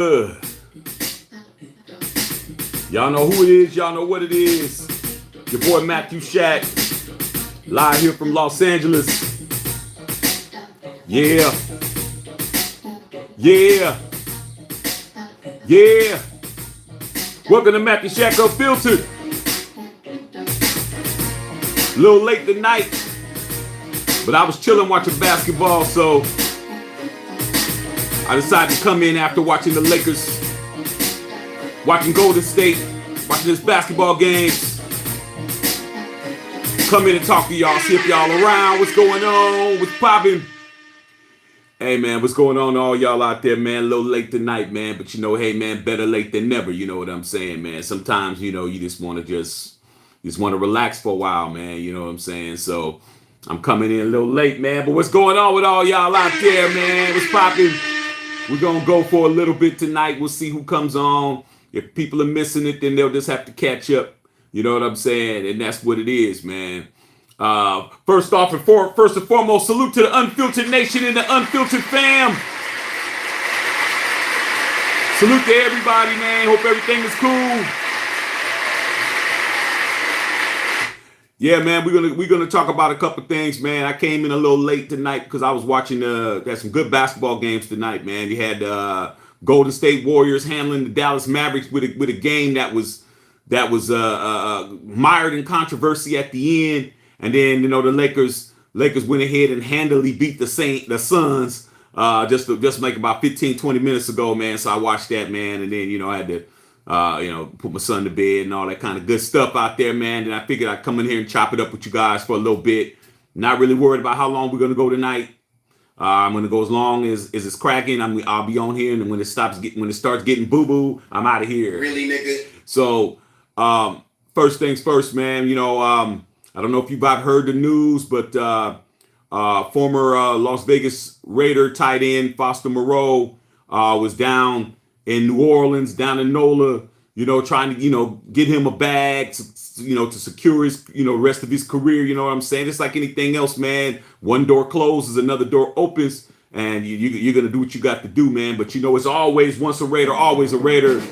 Uh, y'all know who it is. Y'all know what it is. Your boy Matthew Shack, live here from Los Angeles. Yeah, yeah, yeah. Welcome to Matthew Shack Unfiltered. A little late tonight, but I was chilling watching basketball, so I decided to come in after watching the Lakers, watching Golden State, watching this basketball games. Come in and talk to y'all, see if y'all around, what's going on, what's popping. Hey man, what's going on to all y'all out there, man? A little late tonight, man, but you know, hey man, better late than never, you know what I'm saying, man? Sometimes, you know, you just want to relax for a while, man, you know what I'm saying? So I'm coming in a little late, man, but what's going on with all y'all out there, man? What's popping? We're going to go for a little bit tonight. We'll see who comes on. If people are missing it, then they'll just have to catch up. You know what I'm saying? And that's what it is, man. First and foremost, salute to the Unfiltered Nation and the Unfiltered fam. Salute to everybody, man. Hope everything is cool. Yeah, man, we're gonna talk about a couple things, man. I came in a little late tonight because I was watching had some good basketball games tonight, man. You had Golden State Warriors handling the Dallas Mavericks with a game that was mired in controversy at the end, and then you know the Lakers went ahead and handily beat the Suns just like about 15-20 minutes ago, man. So I watched that, man, and then you know I had to put my son to bed and all that kind of good stuff out there, man. And I figured I'd come in here and chop it up with you guys for a little bit. Not really worried about how long we're going to go tonight. I'm going to go as long as it's cracking. I'll be on here, and when it starts getting boo-boo, I'm out of here. Really, nigga? So, first things first, man. You know, I don't know if you've heard the news, but former Las Vegas Raider tight end Foster Moreau was down in New Orleans, down in NOLA, you know, trying to, you know, get him a bag, to secure his, rest of his career. You know what I'm saying? It's like anything else, man. One door closes, another door opens, and you're going to do what you got to do, man. But, you know, it's always once a Raider, always a Raider.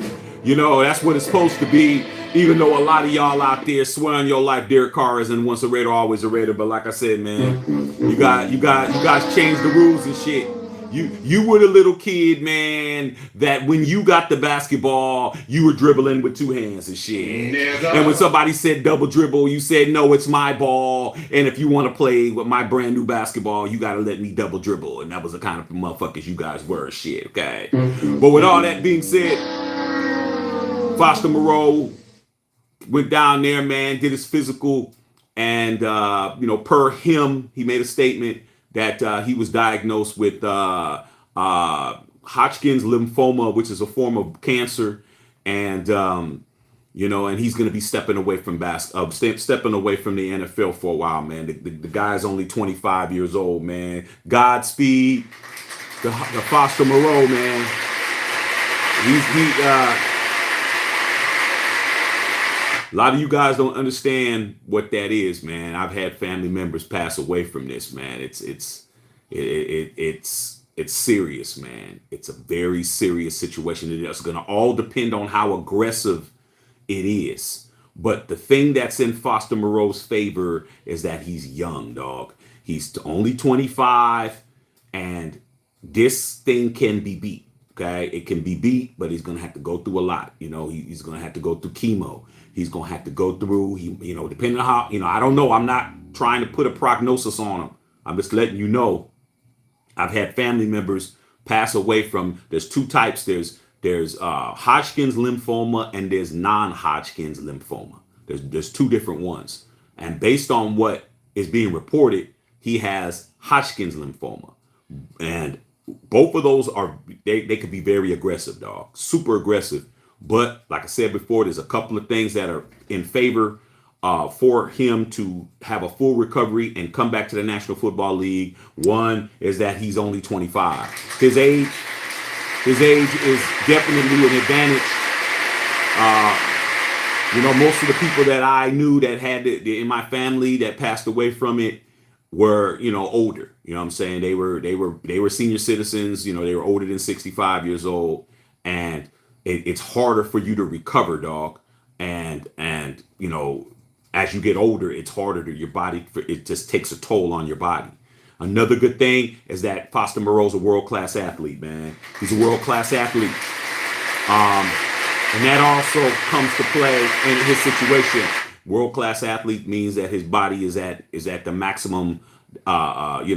You know, that's what it's supposed to be, even though a lot of y'all out there swear on your life Derek Carr is and once a Raider, always a Raider. But like I said, man, you guys changed the rules and shit. You were the little kid, man, that when you got the basketball, you were dribbling with two hands and shit. Never. And when somebody said double dribble, you said, no, it's my ball. And if you want to play with my brand new basketball, you got to let me double dribble. And that was the kind of motherfuckers you guys were, shit, okay? But with all that being said, Foster Moreau went down there, man, did his physical. And, per him, he made a statement that he was diagnosed with Hodgkin's lymphoma, which is a form of cancer, and and he's going to be stepping away from the NFL for a while, man. The guy's only 25 years old, man. Godspeed, the Foster Moreau, man. A lot of you guys don't understand what that is, man. I've had family members pass away from this, man. It's serious, man. It's a very serious situation. It's going to all depend on how aggressive it is. But the thing that's in Foster Moreau's favor is that he's young, dog. He's only 25, and this thing can be beat. Okay, it can be beat, but he's going to have to go through a lot. You know, he's going to have to go through chemo. He's going to have to go through, depending on how, I don't know. I'm not trying to put a prognosis on him. I'm just letting you know. I've had family members pass away from, there's two types. There's Hodgkin's lymphoma and there's non-Hodgkin's lymphoma. There's two different ones. And based on what is being reported, he has Hodgkin's lymphoma. And both of those they could be very aggressive, dog. Super aggressive. But like I said before, there's a couple of things that are in favor for him to have a full recovery and come back to the National Football League. One is that he's only 25. His age is definitely an advantage. Most of the people that I knew that had it in my family that passed away from it were, older. You know what I'm saying? They were senior citizens. They were older than 65 years old. and it's harder for you to recover, dog. And you know, as you get older, it's harder to your body. It just takes a toll on your body. Another good thing is that Foster Moreau's a world class athlete, man. He's a world class athlete. And that also comes to play in his situation. World class athlete means that his body is at the maximum, amount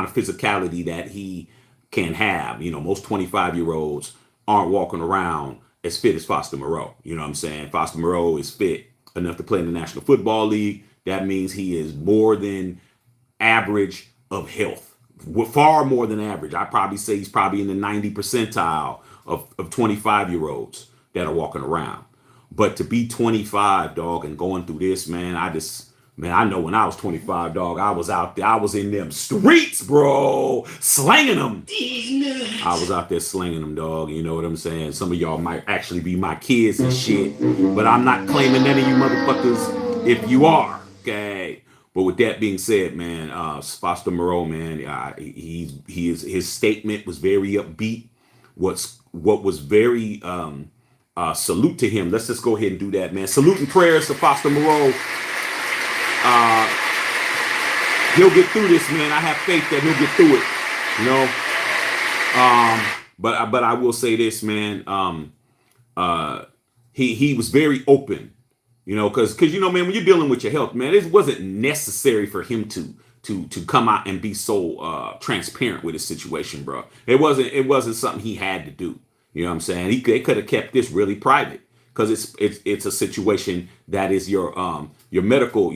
of physicality that he can have. You know, most 25-year-olds aren't walking around as fit as Foster Moreau. You know what I'm saying? Foster Moreau is fit enough to play in the National Football League. That means he is more than average of health, far more than average. I probably say he's probably in the 90 percentile of 25-year-olds that are walking around. But to be 25, dog, and going through this, man, I know when I was 25, dog, I was out there, I was in them streets, bro, slanging them. I was out there slinging them, dog. You know what I'm saying? Some of y'all might actually be my kids and shit, but I'm not claiming none of you motherfuckers if you are, okay? But with that being said, man, Foster Moreau, man, his statement was very upbeat. What was very salute to him. Let's just go ahead and do that, man. Salute and prayers to Foster Moreau. He'll get through this, man. I have faith that he'll get through it. You know. But I will say this, man. He was very open. You know, because you know, man, when you're dealing with your health, man, it wasn't necessary for him to come out and be so transparent with his situation, bro. It wasn't something he had to do. You know what I'm saying? They could have kept this really private because it's a situation that is your medical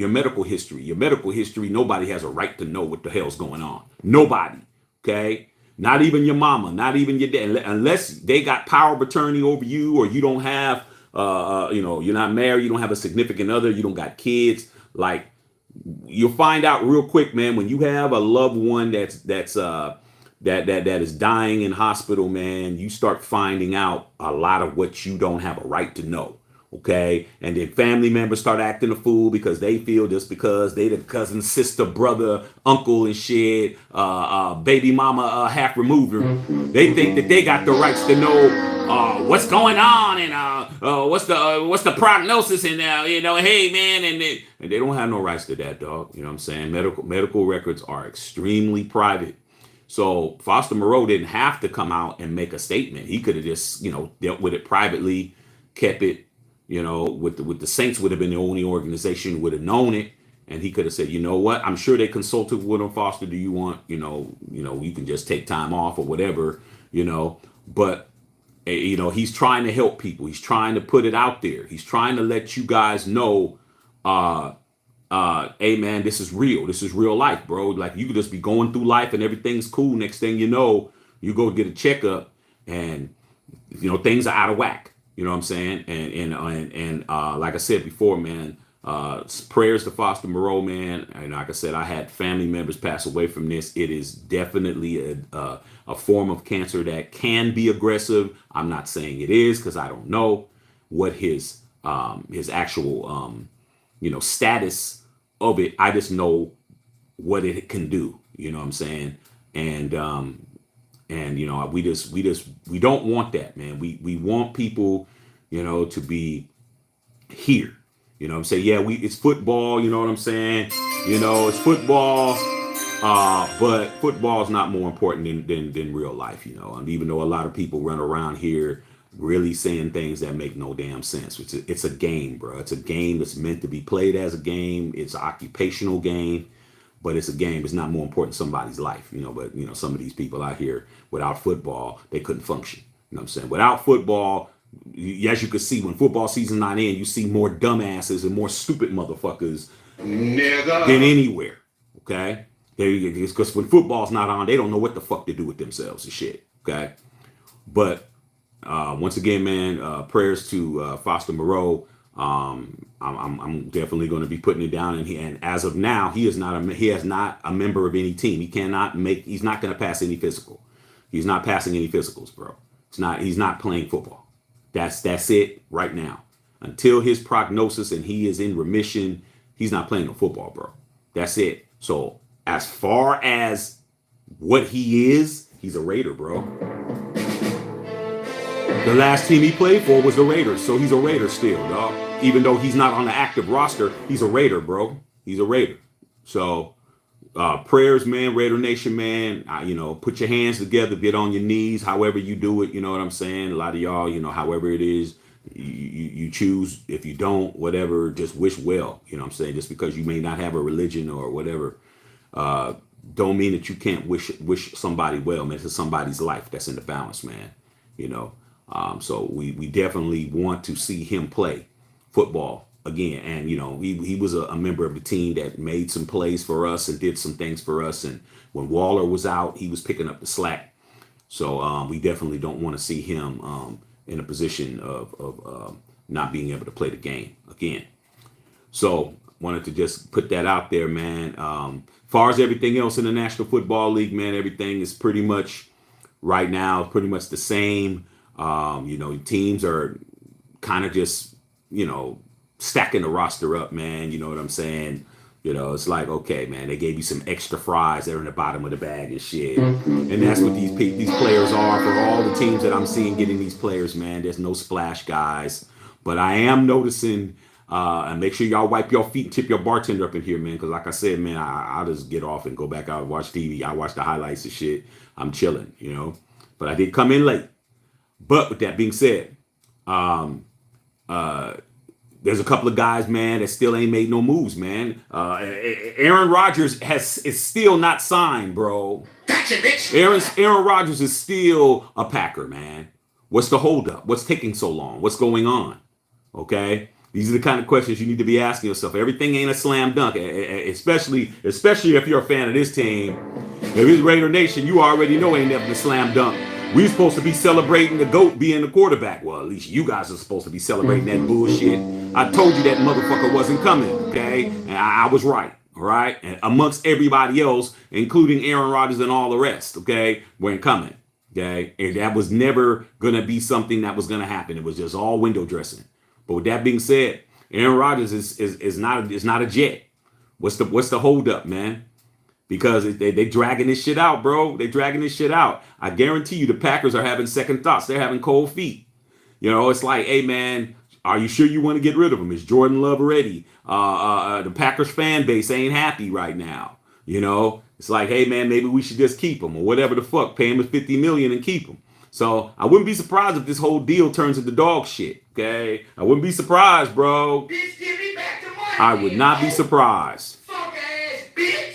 history. Your medical history. Nobody has a right to know what the hell's going on. Nobody. Okay. Not even your mama. Not even your dad. Unless they got power of attorney over you, or you don't have. You're not married. You don't have a significant other. You don't got kids. Like, you'll find out real quick, man, when you have a loved one that is dying in hospital, man. You start finding out a lot of what you don't have a right to know. Okay, and then family members start acting a fool because they feel just because they the cousin, sister, brother, uncle, and shit, baby mama half removed her. They think that they got the rights to know what's going on and what's the prognosis and hey man, and they don't have no rights to that, dog. You know what I'm saying? Medical records are extremely private. So Foster Moreau didn't have to come out and make a statement. He could have just dealt with it privately, kept it. With the Saints would have been the only organization who would have known it, and he could have said, you know what? I'm sure they consulted with him. Foster, do you want, you can just take time off or whatever, But he's trying to help people. He's trying to put it out there. He's trying to let you guys know, hey man, this is real. This is real life, bro. Like, you could just be going through life and everything's cool. Next thing you know, you go get a checkup and things are out of whack. You know what I'm saying? And like I said before, man, prayers to Foster Moreau, man. And like I said, I had family members pass away from this. It is definitely a form of cancer that can be aggressive. I'm not saying it is because I don't know what his actual status of it. I just know what it can do. You know what I'm saying? And we don't want that, man. We want people, to be here. You know what I'm saying? Yeah, it's football, you know what I'm saying? It's football, but football is not more important than real life, And even though a lot of people run around here really saying things that make no damn sense. It's a game, bro. It's a game that's meant to be played as a game. It's an occupational game. But it's a game. It's not more important than somebody's life, But, some of these people out here, without football, they couldn't function. You know what I'm saying? Without football, as you can see, when football season's not in, you see more dumbasses and more stupid motherfuckers than anywhere. Okay? Because when football's not on, they don't know what the fuck to do with themselves and shit. Okay? But once again, man, prayers to Foster Moreau. I'm definitely going to be putting it down, and as of now, he is not a member of any team. He's not going to pass any physical. He's not passing any physicals, bro. He's not playing football. That's it right now. Until his prognosis and he is in remission, he's not playing no football, bro. That's it. So as far as what he is, he's a Raider, bro. The last team he played for was the Raiders, so he's a Raider still, dog. Even though he's not on the active roster, he's a Raider, bro. He's a Raider. So prayers, man, Raider Nation, man. Put your hands together, get on your knees, however you do it. You know what I'm saying? A lot of y'all, however it is, you choose. If you don't, whatever, just wish well. You know what I'm saying? Just because you may not have a religion or whatever, don't mean that you can't wish somebody well, man. It's somebody's life that's in the balance, man. So we definitely want to see him play football again. And he was a member of the team that made some plays for us and did some things for us. And when Waller was out, he was picking up the slack. So we definitely don't want to see him in a position of not being able to play the game again. So wanted to just put that out there, man. Far as everything else in the National Football League, man, everything is pretty much right now pretty much the same. Teams are kind of just stacking the roster up, man. You know what I'm saying? It's like, okay, man, they gave you some extra fries that are in the bottom of the bag and shit. And that's what these players are for all the teams that I'm seeing getting these players, man. There's no splash guys. But I am noticing, and make sure y'all wipe your feet and tip your bartender up in here, man. Because like I said, man, I'll just get off and go back out and watch TV. I watch the highlights and shit. I'm chilling, But I did come in late. But with that being said, there's a couple of guys, man, that still ain't made no moves, man. Aaron Rodgers is still not signed, bro. Gotcha, bitch. Aaron Rodgers is still a Packer, man. What's the holdup? What's taking so long? What's going on? Okay, these are the kind of questions you need to be asking yourself. Everything ain't a slam dunk, especially if you're a fan of this team. If it's Raider Nation, you already know ain't never a slam dunk. We're supposed to be celebrating the GOAT being the quarterback. Well, at least you guys are supposed to be celebrating that bullshit. I told you that motherfucker wasn't coming, okay? And I was right, all right? And amongst everybody else, including Aaron Rodgers and all the rest, okay, weren't coming, okay? And that was never going to be something that was going to happen. It was just all window dressing. But with that being said, Aaron Rodgers is not a Jet. What's the holdup, man? Because they dragging this shit out, bro. They dragging this shit out. I guarantee you the Packers are having second thoughts. They're having cold feet. It's like, hey, man, are you sure you want to get rid of him? Is Jordan Love ready? The Packers fan base ain't happy right now. It's like, hey, man, maybe we should just keep him or whatever the fuck. Pay him $50 million and keep him. So I wouldn't be surprised if this whole deal turns into dog shit, okay? I wouldn't be surprised, bro. Bitch, give me back the money. I would not be surprised.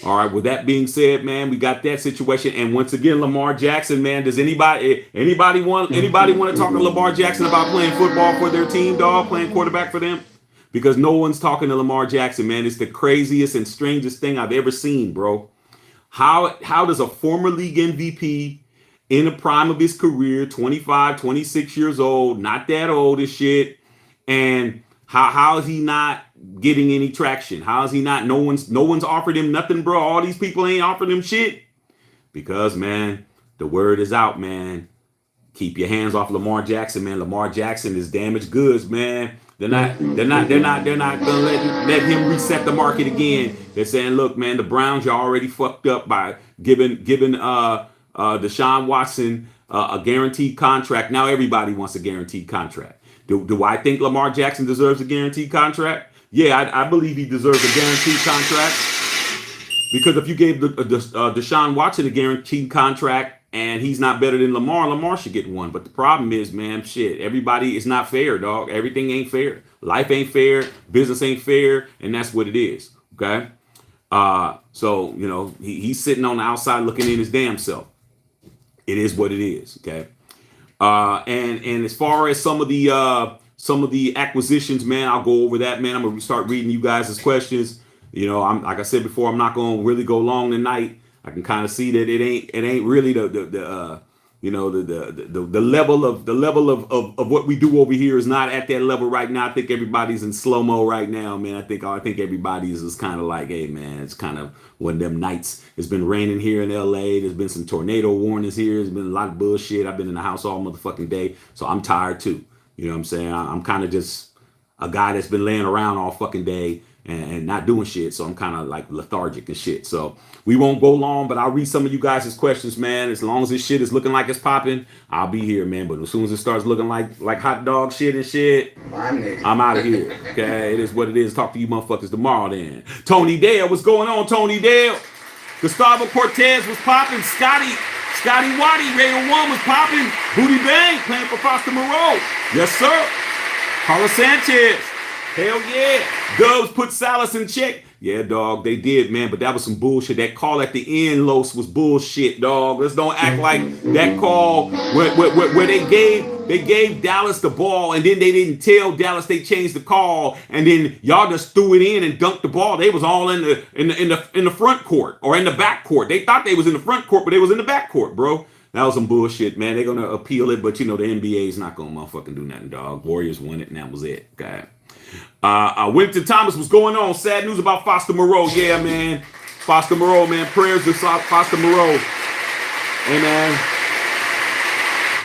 All right, with that being said, man, we got that situation. And once again, Lamar Jackson, man, does anybody want to talk to Lamar Jackson about playing football for their team, dog, playing quarterback for them? Because no one's talking to Lamar Jackson, man. It's the craziest and strangest thing I've ever seen, bro. How does a former league MVP in the prime of his career, 25, 26 years old, not that old as shit, and how is he not getting any traction? How is he not? No one's offered him nothing, bro. All these people ain't offered him shit. Because, man, the word is out, man. Keep your hands off Lamar Jackson, man. Lamar Jackson is damaged goods, man. They're not gonna let him reset the market again. They're saying, look, man, the Browns are already fucked up by giving Deshaun Watson a guaranteed contract. Now everybody wants a guaranteed contract. Do I think Lamar Jackson deserves a guaranteed contract? Yeah, I believe he deserves a guaranteed contract. Because if you gave Deshaun Watson a guaranteed contract and he's not better than Lamar should get one. But the problem is, man, shit, everybody is not fair, dog. Everything ain't fair. Life ain't fair. Business ain't fair. And that's what it is, okay? So, he's sitting on the outside looking in his damn self. It is what it is, okay? And as far as some of the acquisitions, man, I'll go over that, man. I'm gonna start reading you guys' questions. I'm like I said before, I'm not gonna really go long tonight. I can kind of see that it ain't really the level of what we do over here is not at that level right now. I think everybody's in slow-mo right now, man. I think everybody's is kind of like, hey, man, it's kind of one of them nights. It's been raining here in LA. There's been some tornado warnings here. There's been a lot of bullshit. I've been in the house all motherfucking day, so I'm tired too. You know what I'm saying? I'm kind of just a guy that's been laying around all fucking day, and not doing shit. So I'm kind of like lethargic and shit. So we won't go long, but I'll read some of you guys' questions, man. As long as this shit is looking like it's popping, I'll be here, man. But as soon as it starts looking like hot dog shit and shit, I'm out of here. Okay, it is what it is. Talk to you motherfuckers tomorrow then. Tony Dale, what's going on, Tony Dale? Gustavo Cortez was popping. Scotty Waddy, Ray 1 was popping. Booty Bang playing for Foster Moreau. Yes, sir. Carlos Sanchez. Hell yeah. Dubs put Salas in check. Yeah, dog, they did, man, but that was some bullshit. That call at the end, Los, was bullshit, dog. Let's don't act like that call where they gave Dallas the ball, and then they didn't tell Dallas they changed the call, and then y'all just threw it in and dunked the ball. They was all in the front court or in the back court. They thought they was in the front court, but they was in the back court, bro. That was some bullshit, man. They're gonna appeal it, but you know the NBA is not gonna motherfucking do nothing, dog. Warriors won it, and that was it. Okay. Winton Thomas, what's going on? Sad news about Foster Moreau. Yeah, man. Foster Moreau, man. Prayers to Foster Moreau. Hey, man.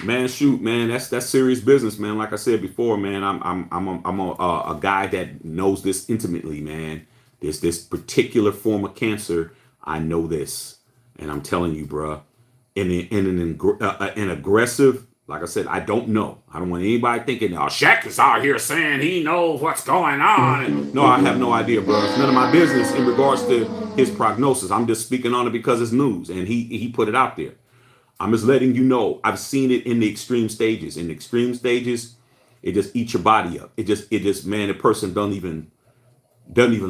Man, shoot, man. That's serious business, man. Like I said before, man. I'm a guy that knows this intimately, man. This particular form of cancer. I know this, and I'm telling you, bruh. In an aggressive. Like I said, I don't know. I don't want anybody thinking, oh, Shaq is out here saying he knows what's going on. And no, I have no idea, bro. It's none of my business in regards to his prognosis. I'm just speaking on it because it's news, and he put it out there. I'm just letting you know. I've seen it in the extreme stages. In the extreme stages, it just eats your body up. It just, man, the person doesn't even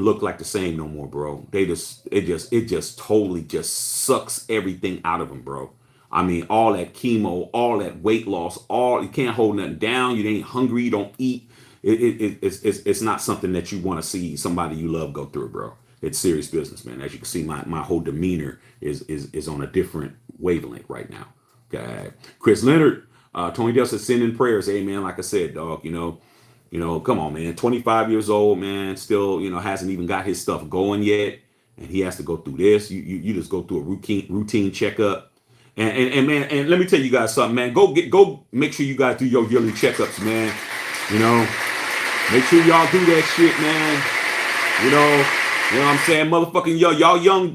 look like the same no more, bro. It just totally just sucks everything out of them, bro. I mean, all that chemo, all that weight loss, you can't hold nothing down. You ain't hungry. You don't eat. It's not something that you want to see somebody you love go through, bro. It's serious business, man. As you can see, my whole demeanor is on a different wavelength right now. Okay. Chris Leonard, Tony Dell said, send in prayers. Hey, man, like I said, dog, you know, come on, man. 25 years old, man, still, hasn't even got his stuff going yet, and he has to go through this. You just go through a routine checkup. And man, and let me tell you guys something, man. Go make sure you guys do your yearly checkups, man. Make sure y'all do that shit, man. You know what I'm saying? Motherfucking y'all young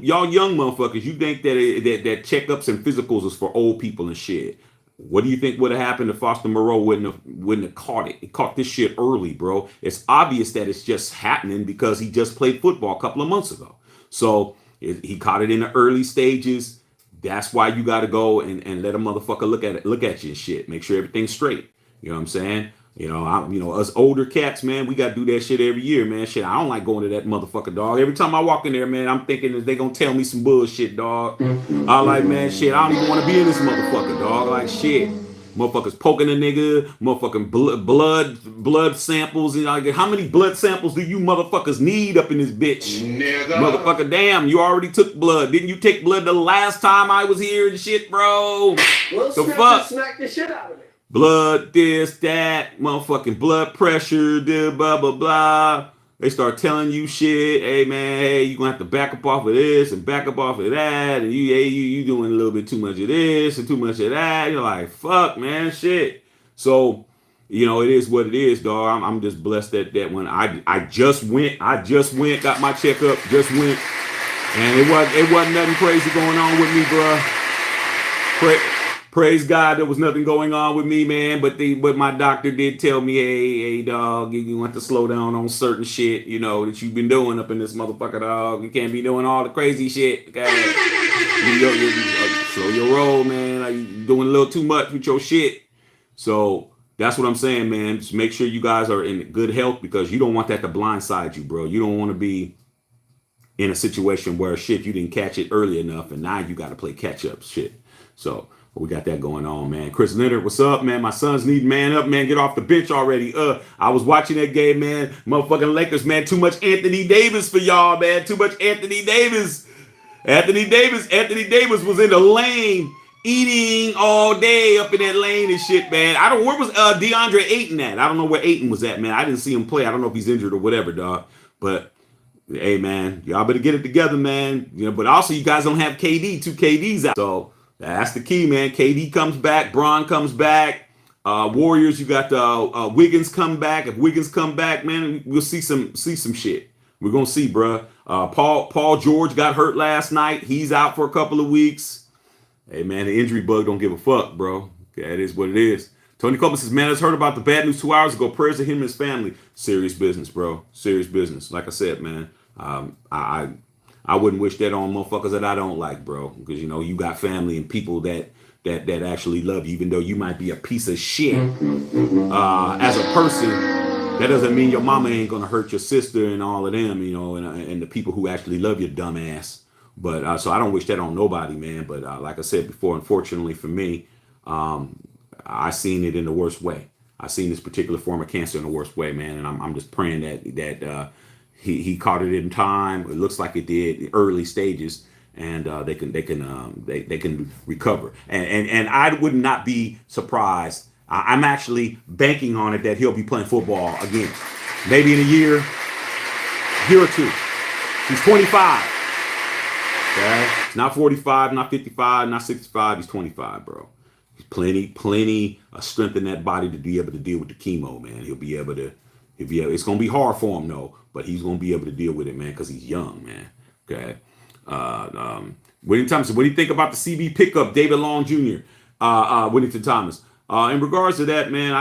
motherfuckers, you think that checkups and physicals is for old people and shit. What do you think would have happened if Foster Moreau wouldn't have caught it? He caught this shit early, bro. It's obvious that it's just happening because he just played football a couple of months ago. So he caught it in the early stages. That's why you got to go and let a motherfucker look at you and shit. Make sure everything's straight. You know what I'm saying? Us older cats, man, we got to do that shit every year, man. Shit, I don't like going to that motherfucker, dog. Every time I walk in there, man, I'm thinking that they going to tell me some bullshit, dog. I like, man, shit, I don't even want to be in this motherfucker, dog. Like, shit. Motherfuckers poking a nigga, motherfucking blood samples. Like, how many blood samples do you motherfuckers need up in this bitch? Nigga. Motherfucker, damn, you already took blood. Didn't you take blood the last time I was here and shit, bro? Well, the fuck? Smack the shit out of me. Blood, this, that, motherfucking blood pressure, blah, blah, blah. They start telling you shit. Hey, man, hey, you're going to have to back up off of this and back up off of that. And you doing a little bit too much of this and too much of that. You're like, fuck, man, shit. So, it is what it is, dog. I'm just blessed that when I just went, got my checkup, just went. And it wasn't nothing crazy going on with me, bro. Praise God, there was nothing going on with me, man. But my doctor did tell me, hey, dog, you want to slow down on certain shit, that you've been doing up in this motherfucker, dog. You can't be doing all the crazy shit. Okay? Slow your roll, man. Like, you doing a little too much with your shit. So that's what I'm saying, man. Just make sure you guys are in good health because you don't want that to blindside you, bro. You don't want to be in a situation where shit you didn't catch it early enough, and now you got to play catch up shit. So. We got that going on, man. Chris Leonard, what's up, man? My sons need man up, man. Get off the bench already. I was watching that game, man. Motherfucking Lakers, man. Too much Anthony Davis for y'all, man. Too much Anthony Davis. Anthony Davis was in the lane eating all day up in that lane and shit, man. Where was DeAndre Ayton at? I don't know where Ayton was at, man. I didn't see him play. I don't know if he's injured or whatever, dog. But hey, man, y'all better get it together, man. But also you guys don't have KD. 2 KDs out. So that's the key, man. KD comes back. Bron comes back. Warriors, you got Wiggins come back. If Wiggins come back, man, we'll see some shit. We're gonna see, bruh. Paul George got hurt last night. He's out for a couple of weeks. Hey man, the injury bug don't give a fuck, bro. Okay, it is what it is. Tony Coleman says, man, I just heard about the bad news 2 hours ago. Prayers to him and his family. Serious business, bro. Serious business. Like I said, man, I wouldn't wish that on motherfuckers that I don't like, bro. Because you got family and people that actually love you, even though you might be a piece of shit as a person. That doesn't mean your mama ain't gonna hurt your sister and all of them, and the people who actually love your dumb ass. But so I don't wish that on nobody, man. But like I said before, unfortunately for me, I seen it in the worst way. I seen this particular form of cancer in the worst way, man. And I'm just praying that he caught it in time. It looks like it did, early stages, and they can recover. And I would not be surprised. I'm actually banking on it that he'll be playing football again, maybe in a year or two. He's 25. Okay, it's not 45, not 55, not 65. He's 25, bro. He's plenty of strength in that body to be able to deal with the chemo, man. He'll be able to. It's gonna be hard for him though, but he's gonna be able to deal with it, man, because he's young, man. Okay. Whittington Thomas, what do you think about the CB pickup, David Long Jr.? Whittington Thomas. In regards to that, man,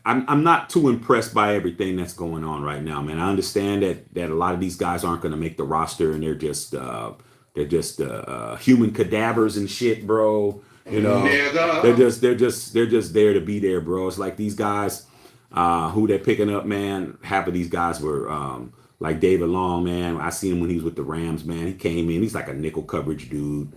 I'm not too impressed by everything that's going on right now, man. I understand that a lot of these guys aren't going to make the roster, and they're just human cadavers and shit, bro. They're just there to be there, bro. It's like these guys who they're picking up, man. Half of these guys were like David Long, man. I seen him when he was with the Rams, man. He came in, he's like a nickel coverage dude,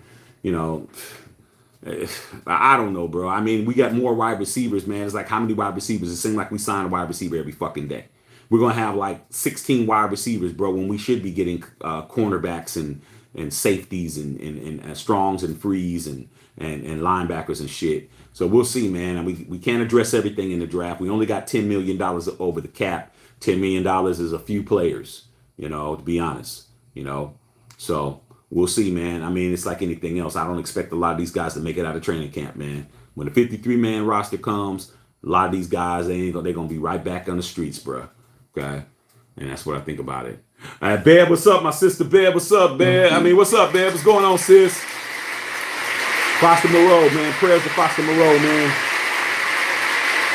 I don't know, bro. I mean, we got more wide receivers, man. It's like how many wide receivers? It seems like we sign a wide receiver every fucking day. We're going to have like 16 wide receivers, bro, when we should be getting cornerbacks and safeties and strongs and frees and linebackers and shit. So we'll see, man. And we can't address everything in the draft. We only got $10 million over the cap. $10 million is a few players, to be honest, So we'll see, man. I mean, it's like anything else. I don't expect a lot of these guys to make it out of training camp, man. When the 53-man roster comes, a lot of these guys, they're going to be right back on the streets, bro. Okay? And that's what I think about it. All right, Beb, what's up? My sister Beb, what's up, Beb? I mean, what's up, Beb? What's going on, sis? Foster Moreau, man. Prayers to Foster Moreau, man.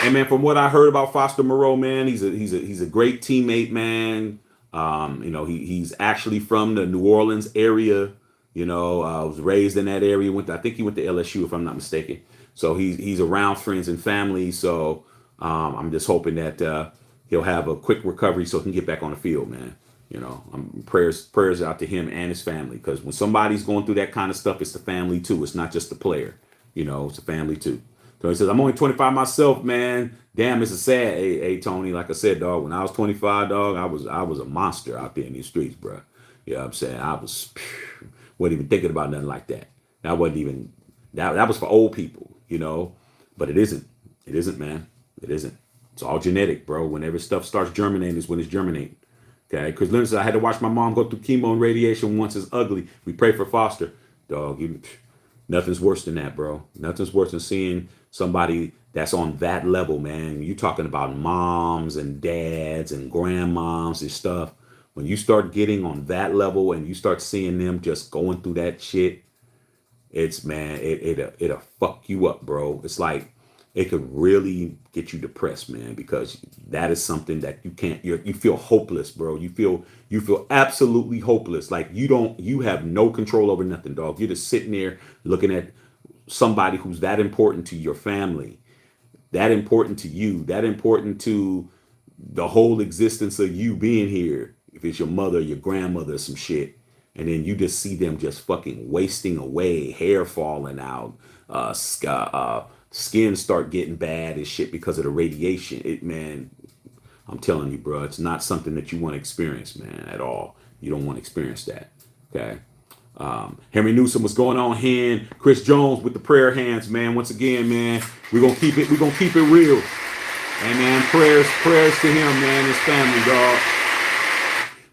And, man, from what I heard about Foster Moreau, man, he's a great teammate, man. He's actually from the New Orleans area. Was raised in that area. I think he went to LSU, if I'm not mistaken. So he's around friends and family. So I'm just hoping that he'll have a quick recovery so he can get back on the field, man. Prayers out to him and his family, because when somebody's going through that kind of stuff, it's the family too. It's not just the player. It's the family too. So he says, I'm only 25 myself, man. Damn, this is sad. Hey, Tony, like I said, dog, when I was 25, dog, I was a monster out there in these streets, bro. You know what I'm saying? Wasn't even thinking about nothing like that. That wasn't even, that was for old people, but it isn't. It isn't, man. It isn't. It's all genetic, bro. Whenever stuff starts germinating is when it's germinating. Okay? Because listen, I had to watch my mom go through chemo and radiation once. It's ugly. We pray for Foster. Dog, nothing's worse than that, bro. Nothing's worse than seeing somebody that's on that level, man. You talking about moms and dads and grandmoms and stuff. When you start getting on that level and you start seeing them just going through that shit, it'll fuck you up, bro. It's like it could really get you depressed, man, because that is something that you feel hopeless, bro. You feel absolutely hopeless. Like you have no control over nothing, dog. You're just sitting there looking at somebody who's that important to your family, that important to you, that important to the whole existence of you being here. If it's your mother, your grandmother, some shit, and then you just see them just fucking wasting away, hair falling out, skin start getting bad and shit because of the radiation. Man, I'm telling you, bro, it's not something that you want to experience, man, at all. You don't want to experience that. Okay. Henry Newsom, what's going on, Hen? Chris Jones with the prayer hands, man. Once again, man, we're gonna keep it real. And man, prayers to him, man, his family, dog.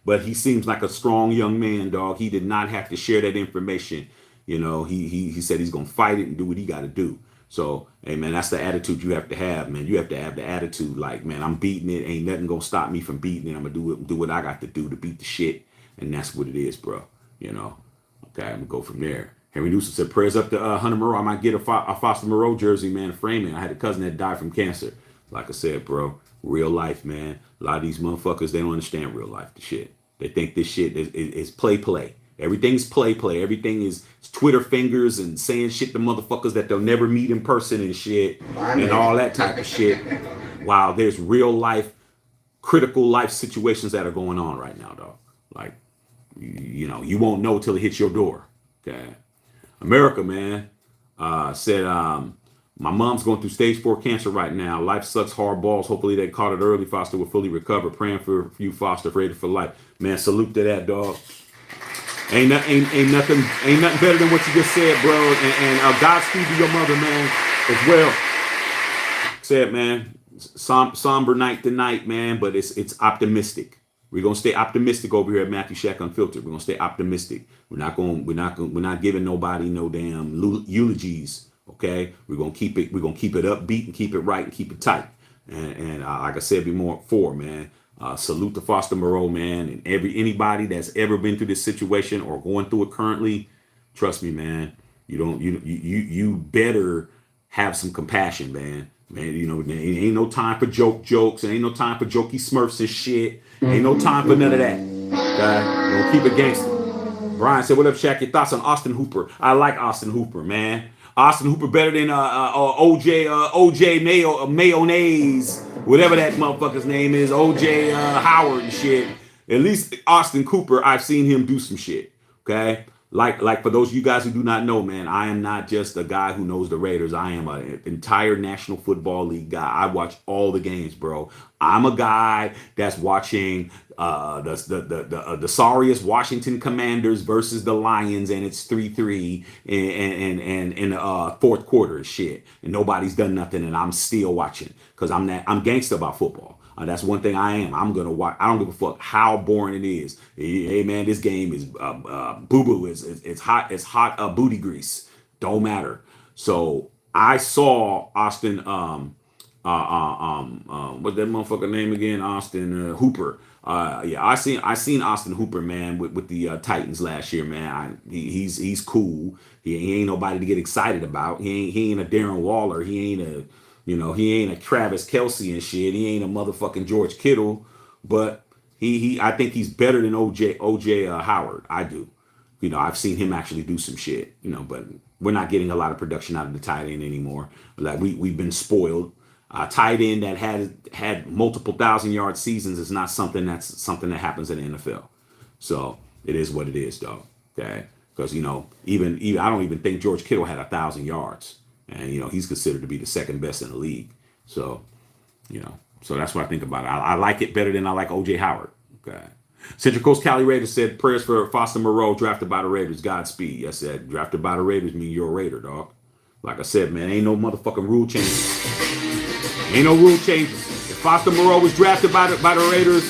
But he seems like a strong young man, dog. He did not have to share that information. He said he's gonna fight it and do what he gotta do. So, hey man, that's the attitude you have to have, man. You have to have the attitude like, man, I'm beating it. Ain't nothing gonna stop me from beating it. I'm gonna do what I got to do to beat the shit. And that's what it is, bro. You know. Okay, I'm gonna go from there. Henry Newsom said, prayers up to Hunter Moreau. I might get a Foster Moreau jersey, man, framing. I had a cousin that died from cancer. Like I said, bro, real life, man. A lot of these motherfuckers, they don't understand real life, the shit. They think this shit is play. Everything's play. Everything is Twitter fingers and saying shit to motherfuckers that they'll never meet in person and shit and all that type of shit. Wow, there's real life, critical life situations that are going on right now, dog. Like, you know, you won't know till it hits your door. Okay. America, man, said, my mom's going through stage 4 cancer right now. Life sucks, hard balls. Hopefully they caught it early. Foster will fully recover. Praying for you, Foster, ready for life. Man, salute to that, dog. Ain't nothing better than what you just said, bro. And Godspeed to your mother, man, as well. Said, man, somber night tonight, man, but it's optimistic. We're gonna stay optimistic over here at Matthew Shack Unfiltered. We're gonna stay optimistic. We're not giving nobody no damn eulogies. Okay, we're gonna keep it upbeat and keep it right and keep it tight. And like I said before, man, salute to Foster Moreau, man, and anybody that's ever been through this situation or going through it currently. Trust me, man. You better have some compassion, man. Man, you know, there ain't no time for jokes. There ain't no time for jokey smurfs and shit. Ain't no time for none of that. Okay? We'll keep it gangster. Brian said, what up, Shaq? Your thoughts on Austin Hooper? I like Austin Hooper, man. Austin Hooper better than OJ Mayonnaise, whatever that motherfucker's name is, OJ Howard and shit. At least Austin Cooper, I've seen him do some shit. Okay? Like for those of you guys who do not know, man, I am not just a guy who knows the Raiders. I am an entire National Football League guy. I watch all the games, bro. I'm a guy that's watching the sorriest Washington Commanders versus the Lions, and it's 3-3 in the fourth quarter and shit, and nobody's done nothing, and I'm still watching because I'm gangster about football. That's one thing I am. I'm gonna watch. I don't give a fuck how boring it is. Hey man, this game is boo boo. It's hot. It's hot booty grease. Don't matter. So I saw Austin. What's that motherfucker name again? Austin Hooper. Yeah, I seen Austin Hooper, man, with the Titans last year, man. He's cool. He ain't nobody to get excited about. He ain't a Darren Waller. He ain't a Travis Kelce and shit. He ain't a motherfucking George Kittle, but I think he's better than OJ Howard. I do. You know, I've seen him actually do some shit. You know, but we're not getting a lot of production out of the tight end anymore. Like we've been spoiled. Tight end that had multiple 1,000-yard seasons is not something that happens in the NFL. So it is what it is, though. Okay, because you know, even I don't even think George Kittle had 1,000 yards. And, you know, he's considered to be the second best in the league. So, you know, so that's what I think about it. I like it better than I like O.J. Howard. Okay. Central Coast Cali Raiders said, prayers for Foster Moreau, drafted by the Raiders. Godspeed. I said, drafted by the Raiders mean you're a Raider, dog. Like I said, man, ain't no motherfucking rule changes. Ain't no rule changes. If Foster Moreau was drafted by the Raiders,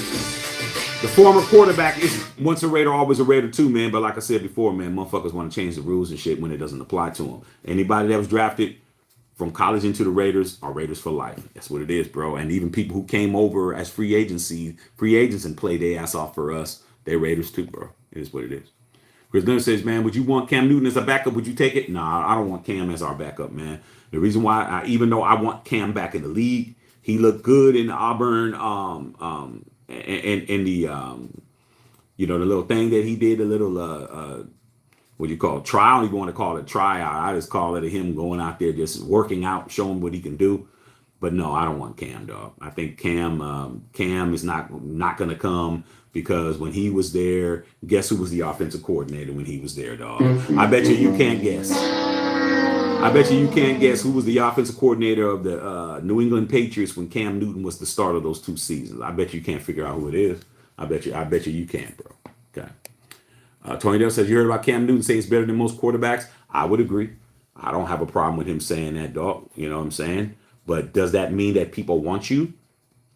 the former quarterback is once a Raider, always a Raider too, man. But like I said before, man, motherfuckers want to change the rules and shit when it doesn't apply to them. Anybody that was drafted from college into the Raiders are Raiders for life. That's what it is, bro. And even people who came over as free agents and played their ass off for us, they're Raiders too, bro. It is what it is. Chris Leonard says, man, would you want Cam Newton as a backup? Would you take it? Nah, I don't want Cam as our backup, man. The reason why, even though I want Cam back in the league, he looked good in the Auburn, and the you know, the little thing that he did, the little what do you call it? Trial? I don't even want to call it tryout. I just call it him going out there just working out, showing what he can do. But no, I don't want Cam, dog. I think Cam is not going to come because when he was there, guess who was the offensive coordinator when he was there, dog? I bet you can't guess. I bet you can't guess who was the offensive coordinator of the New England Patriots when Cam Newton was the start of those 2 seasons. I bet you can't figure out who it is. I bet you can, bro. Okay. Tony Dale says, you heard about Cam Newton saying he's better than most quarterbacks? I would agree. I don't have a problem with him saying that, dog. You know what I'm saying? But does that mean that people want you?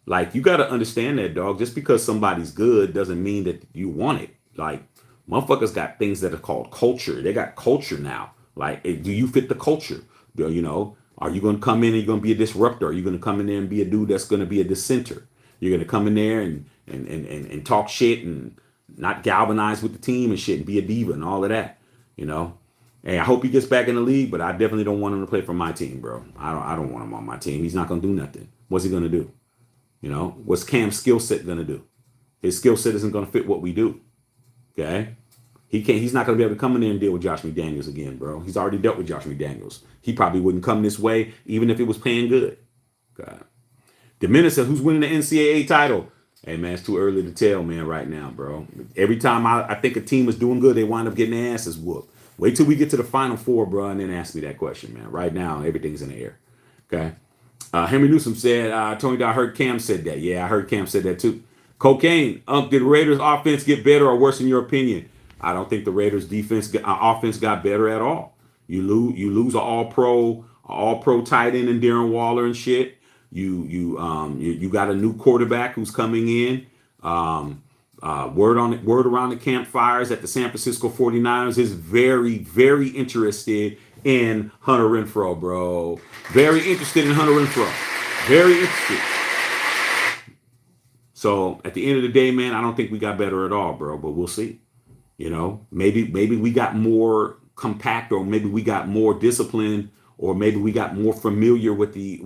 Like, you got to understand that, dog. Just because somebody's good doesn't mean that you want it. Like, motherfuckers got things that are called culture. They got culture now. Like, do you fit the culture? You know, Are you going to come in and you're going to be a disruptor? Are you going to come in there and be a dude that's going to be a dissenter? You're going to come in there and talk shit and not galvanize with the team and shit and be a diva and all of that, you know? Hey, I hope he gets back in the league, but I definitely don't want him to play for my team, bro. I don't want him on my team. He's not going to do nothing. What's he going to do? You know, what's Cam's skill set going to do? His skill set isn't going to fit what we do. Okay? He's not going to be able to come in there and deal with Josh McDaniels again, bro. He's already dealt with Josh McDaniels. He probably wouldn't come this way even if it was paying good. Okay. Dominic says, who's winning the NCAA title? Hey, man, it's too early to tell, man, right now, bro. Every time I think a team is doing good, they wind up getting their asses whooped. Wait till we get to the Final Four, bro, and then ask me that question, man. Right now, everything's in the air. Okay. Henry Newsom said, Tony, I heard Cam said that. Yeah, I heard Cam said that too. Cocaine, did Raiders offense get better or worse in your opinion? I don't think the Raiders offense got better at all. You lose an all pro tight end in Darren Waller and shit. You got a new quarterback who's coming in. Word around the campfires that the San Francisco 49ers is very, very interested in Hunter Renfrow, bro. Very interested in Hunter Renfrow. Very interested. So at the end of the day, man, I don't think we got better at all, bro. But we'll see. You know, maybe we got more compact, or maybe we got more disciplined, or maybe we got more familiar with the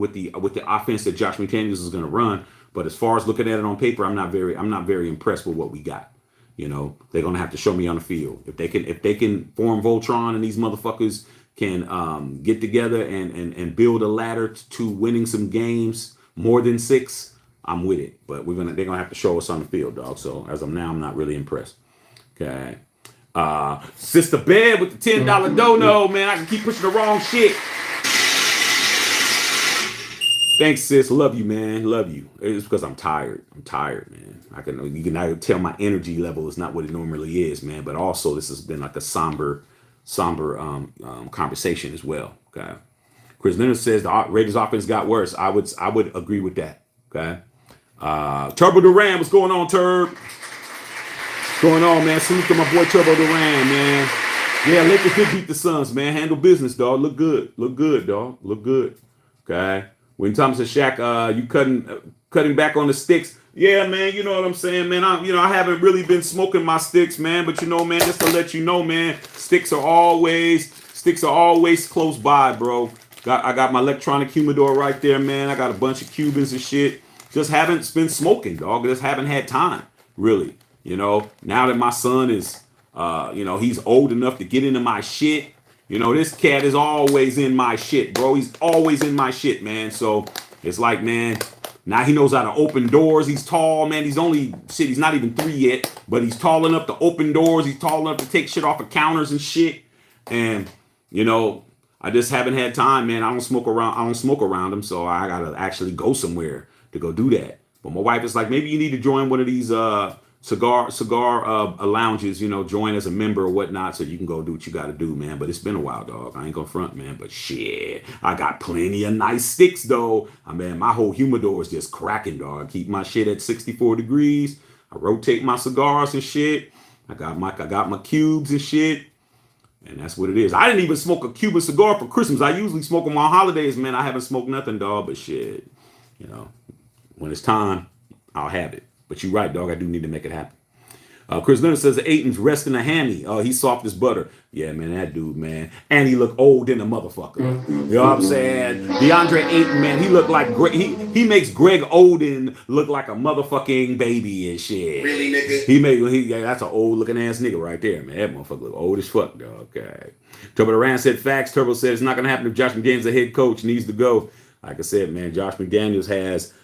offense that Josh McDaniels is going to run. But as far as looking at it on paper, I'm not very impressed with what we got. You know, they're gonna have to show me on the field if they can form Voltron and these motherfuckers can get together and build a ladder to winning some games more than 6. I'm with it, but they're gonna have to show us on the field, dog. So as of now, I'm not really impressed. Okay, Sister Bed with the $10 dono, man. I can keep pushing the wrong shit. Thanks, sis. Love you, man. Love you. It's because I'm tired. I'm tired, man. You can tell my energy level is not what it normally is, man. But also, this has been like a somber conversation as well. Okay. Chris Leonard says the Raiders offense got worse. I would agree with that. Okay. Turbo Duran, what's going on, Turb? What's going on, man? Salute to my boy Turbo Duran, man. Yeah, Lakers did beat the Suns, man. Handle business, dog. Look good. Look good, dog. Look good. Okay. When Thomas says, Shaq, you cutting back on the sticks. Yeah, man, you know what I'm saying, man. I haven't really been smoking my sticks, man. But you know, man, just to let you know, man, sticks are always close by, bro. I got my electronic humidor right there, man. I got a bunch of Cubans and shit. Just haven't been smoking, dog. Just haven't had time, really. You know, now that my son is, he's old enough to get into my shit. You know, this cat is always in my shit, bro. He's always in my shit, man. So it's like, man, now he knows how to open doors. He's tall, man. He's not even 3 yet, but he's tall enough to open doors. He's tall enough to take shit off of counters and shit. And, you know, I just haven't had time, man. I don't smoke around him, so I gotta actually go somewhere to go do that. But my wife is like, maybe you need to join one of these cigar lounges, you know, join as a member or whatnot, so you can go do what you got to do, man. But it's been a while, dog. I ain't gonna front, man. But shit, I got plenty of nice sticks, though. I mean, my whole humidor is just cracking, dog. I keep my shit at 64 degrees. I rotate my cigars and shit. I got my cubes and shit. And that's what it is. I didn't even smoke a Cuban cigar for Christmas. I usually smoke them on holidays, man. I haven't smoked nothing, dog. But shit, you know, when it's time, I'll have it. But you're right, dog. I do need to make it happen. Chris Leonard says the Aiton's resting a hammy. Oh, he's soft as butter. Yeah, man, that dude, man. And he look old in a motherfucker. You know what I'm saying? DeAndre Ayton, man, he look like he makes Greg Oden look like a motherfucking baby and shit. Really, nigga? That's an old looking ass nigga right there, man. That motherfucker look old as fuck, dog. Okay. Turbo Duran said facts. Turbo said it's not gonna happen if Josh McDaniels, the head coach, needs to go. Like I said, man, Josh McDaniels has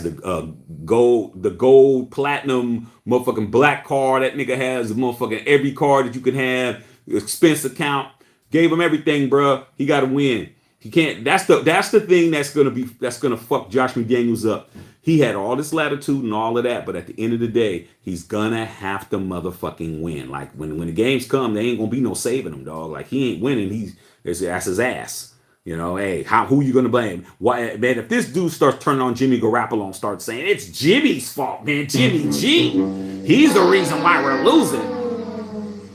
the gold platinum motherfucking black card. That nigga has the motherfucking every card that you can have, expense account. Gave him everything, bro. He got to win. He can't. That's the thing that's gonna fuck Josh McDaniels up. He had all this latitude and all of that, but at the end of the day, he's gonna have to motherfucking win. Like when the games come, there ain't gonna be no saving him, dog. Like he ain't winning. That's his ass. You know, hey, who you gonna blame? Why, man? If this dude starts turning on Jimmy Garoppolo and starts saying it's Jimmy's fault, man, Jimmy G, he's the reason why we're losing.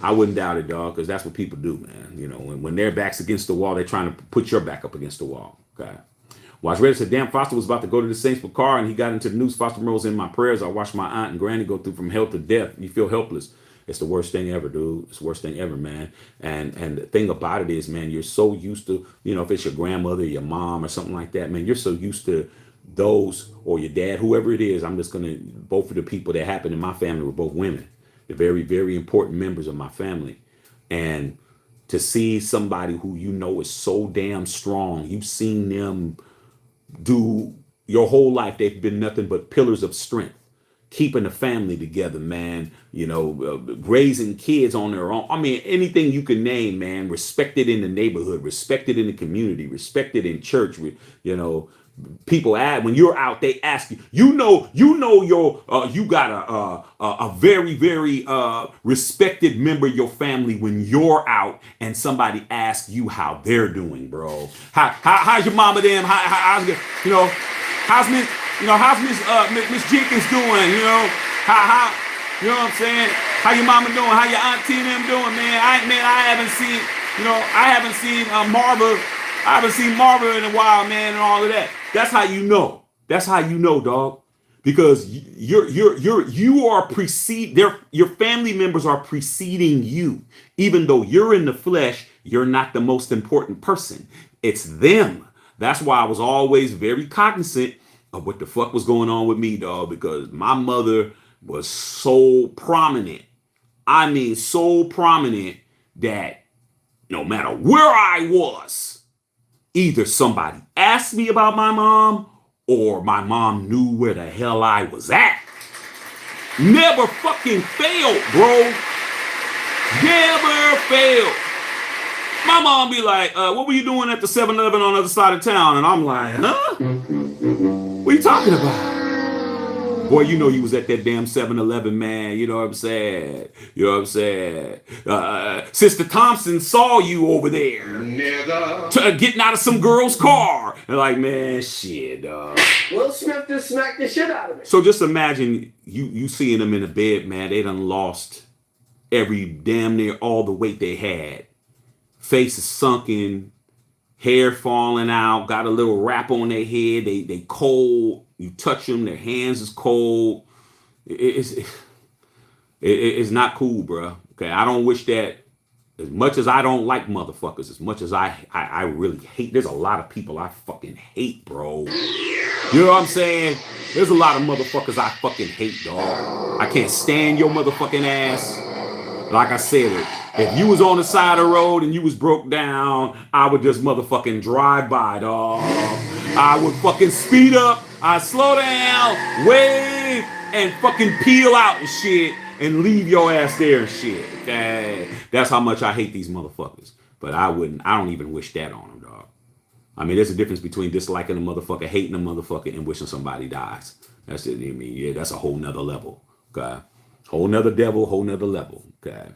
I wouldn't doubt it, dog, because that's what people do, man. You know, when their back's against the wall, they're trying to put your back up against the wall. Okay. Watch Reddit said, damn, Foster was about to go to the Saints for car and he got into the news. Foster Moreau's in my prayers. I watched my aunt and granny go through from health to death. You feel helpless. It's the worst thing ever, dude. It's the worst thing ever, man. And the thing about it is, man, you're so used to, you know, if it's your grandmother, your mom or something like that, man, you're so used to those, or your dad, whoever it is. I'm just going to, both of the people that happened in my family were both women. They're very, very important members of my family. And to see somebody who you know is so damn strong, you've seen them do your whole life, they've been nothing but pillars of strength, keeping the family together, man, you know, raising kids on their own. I mean, anything you can name, man, respected in the neighborhood, respected in the community, respected in church, you know, people when you're out, they ask you, you know, you got a very, very respected member of your family when you're out and somebody asks you how they're doing, bro. How's your mama them? How's you know, how's Miss Jenkins doing? You know, how you know what I'm saying? How your mama doing? How your auntie and them doing, man? I haven't seen, you know, I haven't seen Marva. I haven't seen Marva in a while, man, and all of that. That's how you know. That's how you know, dog. Because you are your family members are preceding you. Even though you're in the flesh, you're not the most important person. It's them. That's why I was always very cognizant of what the fuck was going on with me, dog, because my mother was so prominent. I mean, so prominent that no matter where I was, either somebody asked me about my mom or my mom knew where the hell I was at. Never fucking failed, bro. Never failed. My mom be like, what were you doing at the 7-Eleven on the other side of town? And I'm like, huh? What are you talking about? Boy, you know you was at that damn 7-Eleven, man. You know what I'm saying? You know what I'm saying? Sister Thompson saw you over there. Nigga. Getting out of some girl's car. And like, man, shit, dog. Will Smith just smacked the shit out of me. So just imagine you seeing them in the bed, man. They done lost every damn near all the weight they had. Face is sunken. Hair falling out. Got a little wrap on their head. They cold. You touch them, their hands is cold. It's not cool, bro. Okay, I don't wish that. As much as I don't like motherfuckers, as much as I really hate. There's a lot of people I fucking hate, bro. You know what I'm saying? There's a lot of motherfuckers I fucking hate, dog. I can't stand your motherfucking ass. Like I said, if you was on the side of the road and you was broke down, I would just motherfucking drive by, dog. I would fucking speed up. I'd slow down, wave, and fucking peel out and shit and leave your ass there and shit. Okay? That's how much I hate these motherfuckers. But I don't even wish that on them, dog. I mean, there's a difference between disliking a motherfucker, hating a motherfucker, and wishing somebody dies. That's it. I mean, yeah, that's a whole nother level. Okay? Whole nother devil, whole nother level. Okay?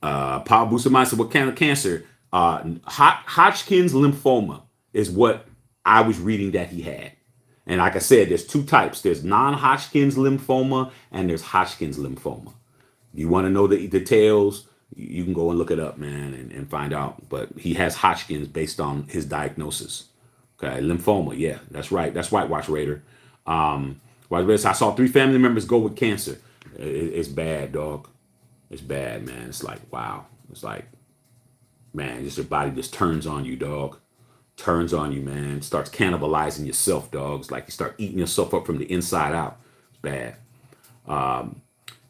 Power Booster Mind said, what kind of cancer? Hodgkin's lymphoma is what I was reading that he had. And like I said, there's two types. There's non-Hodgkin's lymphoma and there's Hodgkin's lymphoma. You want to know the details, you can go and look it up, man, and find out. But he has Hodgkin's based on his diagnosis. Okay, lymphoma, yeah, that's right. That's right, Watch Raider. Watch Raider, I saw 3 family members go with cancer. It's bad, dog. It's bad, man. It's like, wow. It's like, man, just your body just turns on you, dog. Turns on you, man. Starts cannibalizing yourself, dog. It's like you start eating yourself up from the inside out. It's bad.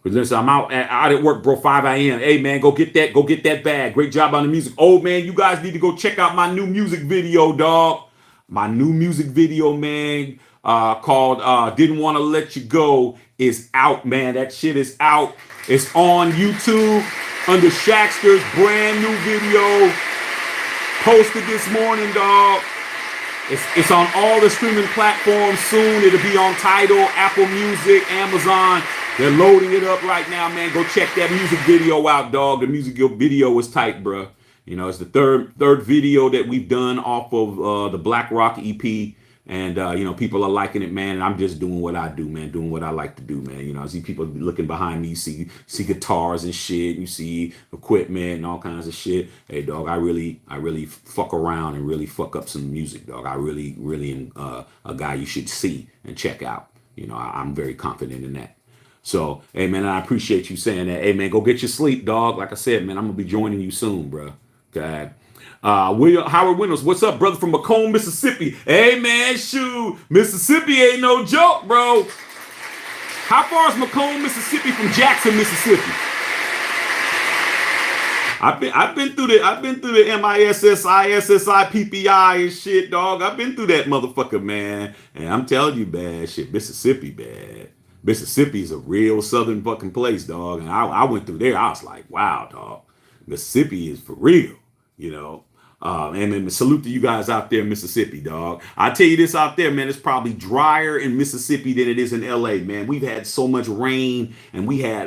Listen, I'm out at work, bro. 5 a.m. Hey, man, go get that bag. Great job on the music. Oh, man, you guys need to go check out my new music video, dog. My new music video, man, called Didn't Want to Let You Go is out, man. That shit is out. It's on YouTube under Shaxter's brand new video. Posted this morning, dog. It's on all the streaming platforms soon. It'll be on Tidal, Apple Music, Amazon. They're loading it up right now, man. Go check that music video out, dog. The music video is tight, bro. You know, it's the third video that we've done off of the Black Rock EP. And people are liking it, man. And I'm just doing what I do, man. Doing what I like to do, man. I see people looking behind me. You see guitars and shit. You see equipment and all kinds of shit. Hey, dog, I really fuck around and really fuck up some music, dog. I really am a guy you should see and check out. I'm very confident in that. So, hey, man, I appreciate you saying that. Hey, man, go get your sleep, dog. Like I said, man, I'm gonna be joining you soon, bro. Okay. William Howard Windows, what's up, brother, from Macomb, Mississippi? Hey, man, shoot, Mississippi ain't no joke, bro. How far is Macomb, Mississippi from Jackson, Mississippi? I've been through the MISS, ISSI, PPI and shit, dog. I've been through that motherfucker, man. And I'm telling you, bad shit, Mississippi, bad. Mississippi is a real southern fucking place, dog. And I went through there. I was like, wow, dog. Mississippi is for real, and then salute to you guys out there in Mississippi, dog. I tell you this out there, man, it's probably drier in Mississippi than it is in LA, man. We've had so much rain, and we had,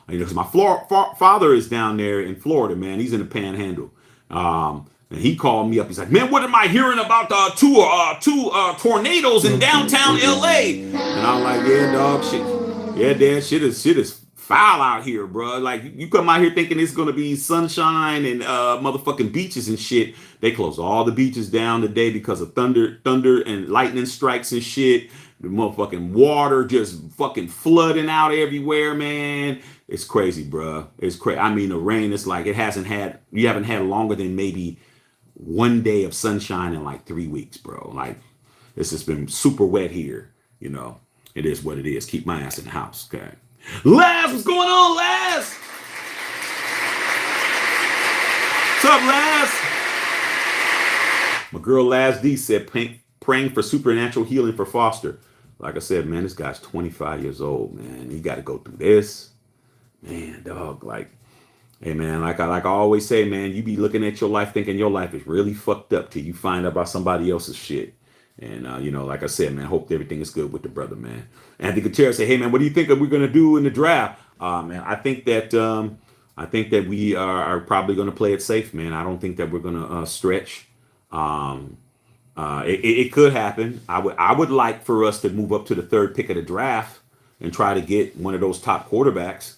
because my father is down there in Florida, man. He's in the Panhandle. And he called me up. He's like, man, what am I hearing about two tornadoes in downtown LA? And I'm like, yeah, dog, shit. Yeah, dad, shit is foul out here, bro. Like, you come out here thinking it's gonna be sunshine and motherfucking beaches and shit. They close all the beaches down today because of thunder and lightning strikes and shit. The motherfucking water just fucking flooding out everywhere, man. It's crazy, bro. It's crazy. I mean, the rain is like you haven't had longer than maybe one day of sunshine in like 3 weeks, bro. Like, it's just been super wet here. It is what it is. Keep my ass in the house, okay? Laz, what's going on, Laz? What's up, Laz? My girl Laz D said, praying for supernatural healing for Foster. Like I said, man, this guy's 25 years old, man. He got to go through this. Man, dog, like, hey, man, like I always say, man, you be looking at your life thinking your life is really fucked up till you find out about somebody else's shit. And, like I said, man, hope everything is good with the brother, man. Anthony Gutierrez say, hey, man, what do you think that we're going to do in the draft? Man, I think that we are probably going to play it safe, man. I don't think that we're going to stretch. It could happen. I would like for us to move up to the third pick of the draft and try to get one of those top quarterbacks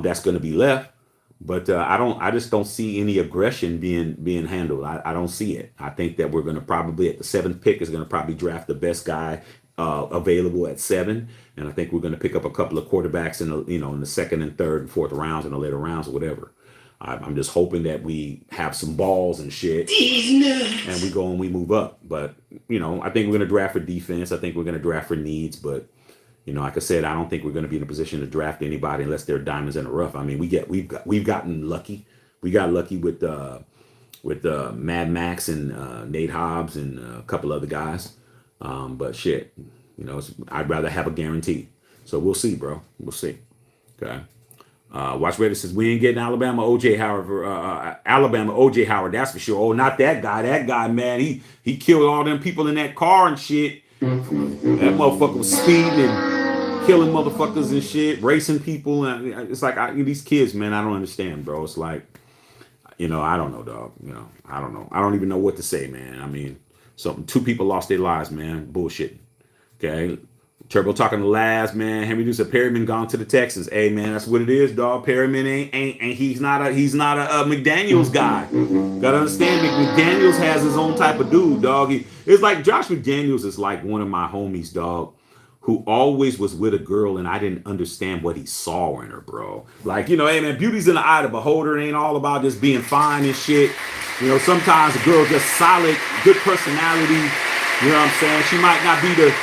that's going to be left. But I just don't see any aggression being handled. I don't see it. I think that we're going to probably at the 7th pick is going to probably draft the best guy available at 7, and I think we're going to pick up a couple of quarterbacks in the in the 2nd and 3rd and 4th rounds and the later rounds or whatever. I'm just hoping that we have some balls and shit, and we go and we move up. But I think we're going to draft for defense. I think we're going to draft for needs, but. Like I said, I don't think we're going to be in a position to draft anybody unless they're diamonds in the rough. I mean, we've gotten lucky. We got lucky with Mad Max and Nate Hobbs and a couple other guys. But shit, I'd rather have a guarantee. So we'll see, bro. We'll see. Okay. Watch Reddit says we ain't getting Alabama OJ Howard. That's for sure. Oh, not that guy. That guy, man, he killed all them people in that car and shit. That motherfucker was speeding and killing motherfuckers and shit, racing people. And it's like these kids, man, I don't understand, bro. It's like, I don't know, dog. I don't know. I don't even know what to say, man. I mean, 2 people lost their lives, man. Bullshit. Okay. Turbo talking to Laz, man. Henry News said Perryman gone to the Texans. Hey, man, that's what it is, dog. Perryman ain't he's not a McDaniels guy. Gotta understand, McDaniels has his own type of dude, dog. It's like Josh McDaniels is like one of my homies, dog, who always was with a girl and I didn't understand what he saw in her, bro. Like, hey, man, beauty's in the eye of the beholder. It ain't all about just being fine and shit. Sometimes a girl just solid, good personality. You know what I'm saying? She might not be the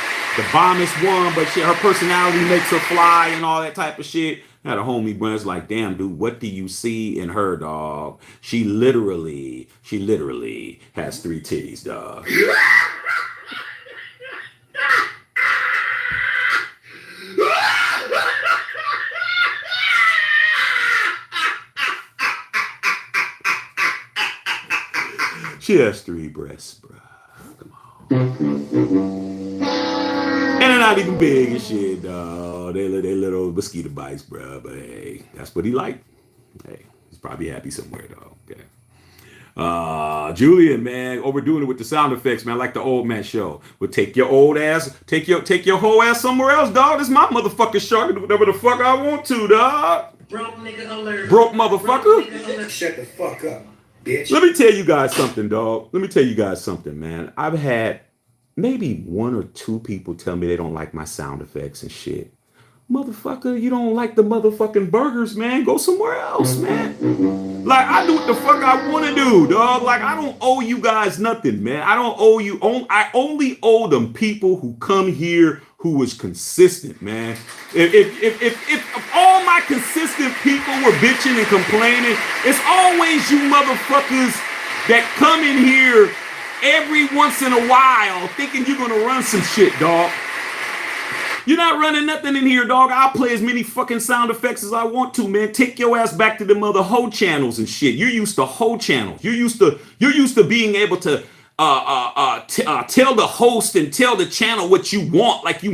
bombest one, but her personality makes her fly and all that type of shit. I had a homie, Brent's like, damn, dude, what do you see in her, dog? She literally has 3 titties, dog. She has 3 breasts, bro. Come on. And they're not even big and shit, dog. They little mosquito bites, bro. But hey, that's what he liked. Hey, he's probably happy somewhere, dog. Okay. Julian, man, overdoing it with the sound effects, man, like the old man show. Would take your old ass, take your whole ass somewhere else, dog. This is my motherfucking show. I can do whatever the fuck I want to, dog. Broke nigga alert. Broke motherfucker. Shut the fuck up, bitch. Let me tell you guys something, dog. Let me tell you guys something, man. I've had maybe 1 or 2 people tell me they don't like my sound effects and shit. Motherfucker, you don't like the motherfucking burgers, man. Go somewhere else, man. Like, I do what the fuck I want to do, dog. Like, I don't owe you guys nothing, man. I don't owe you. I only owe them people who come here who is consistent, man. If all my consistent people were bitching and complaining, it's always you motherfuckers that come in here every once in a while thinking you're going to run some shit, dog. You're not running nothing in here, dog. I'll play as many fucking sound effects as I want to, man. Take your ass back to them other hoe channels and shit. You're used to hoe channels. You're used to being able to tell the host and tell the channel what you want, like you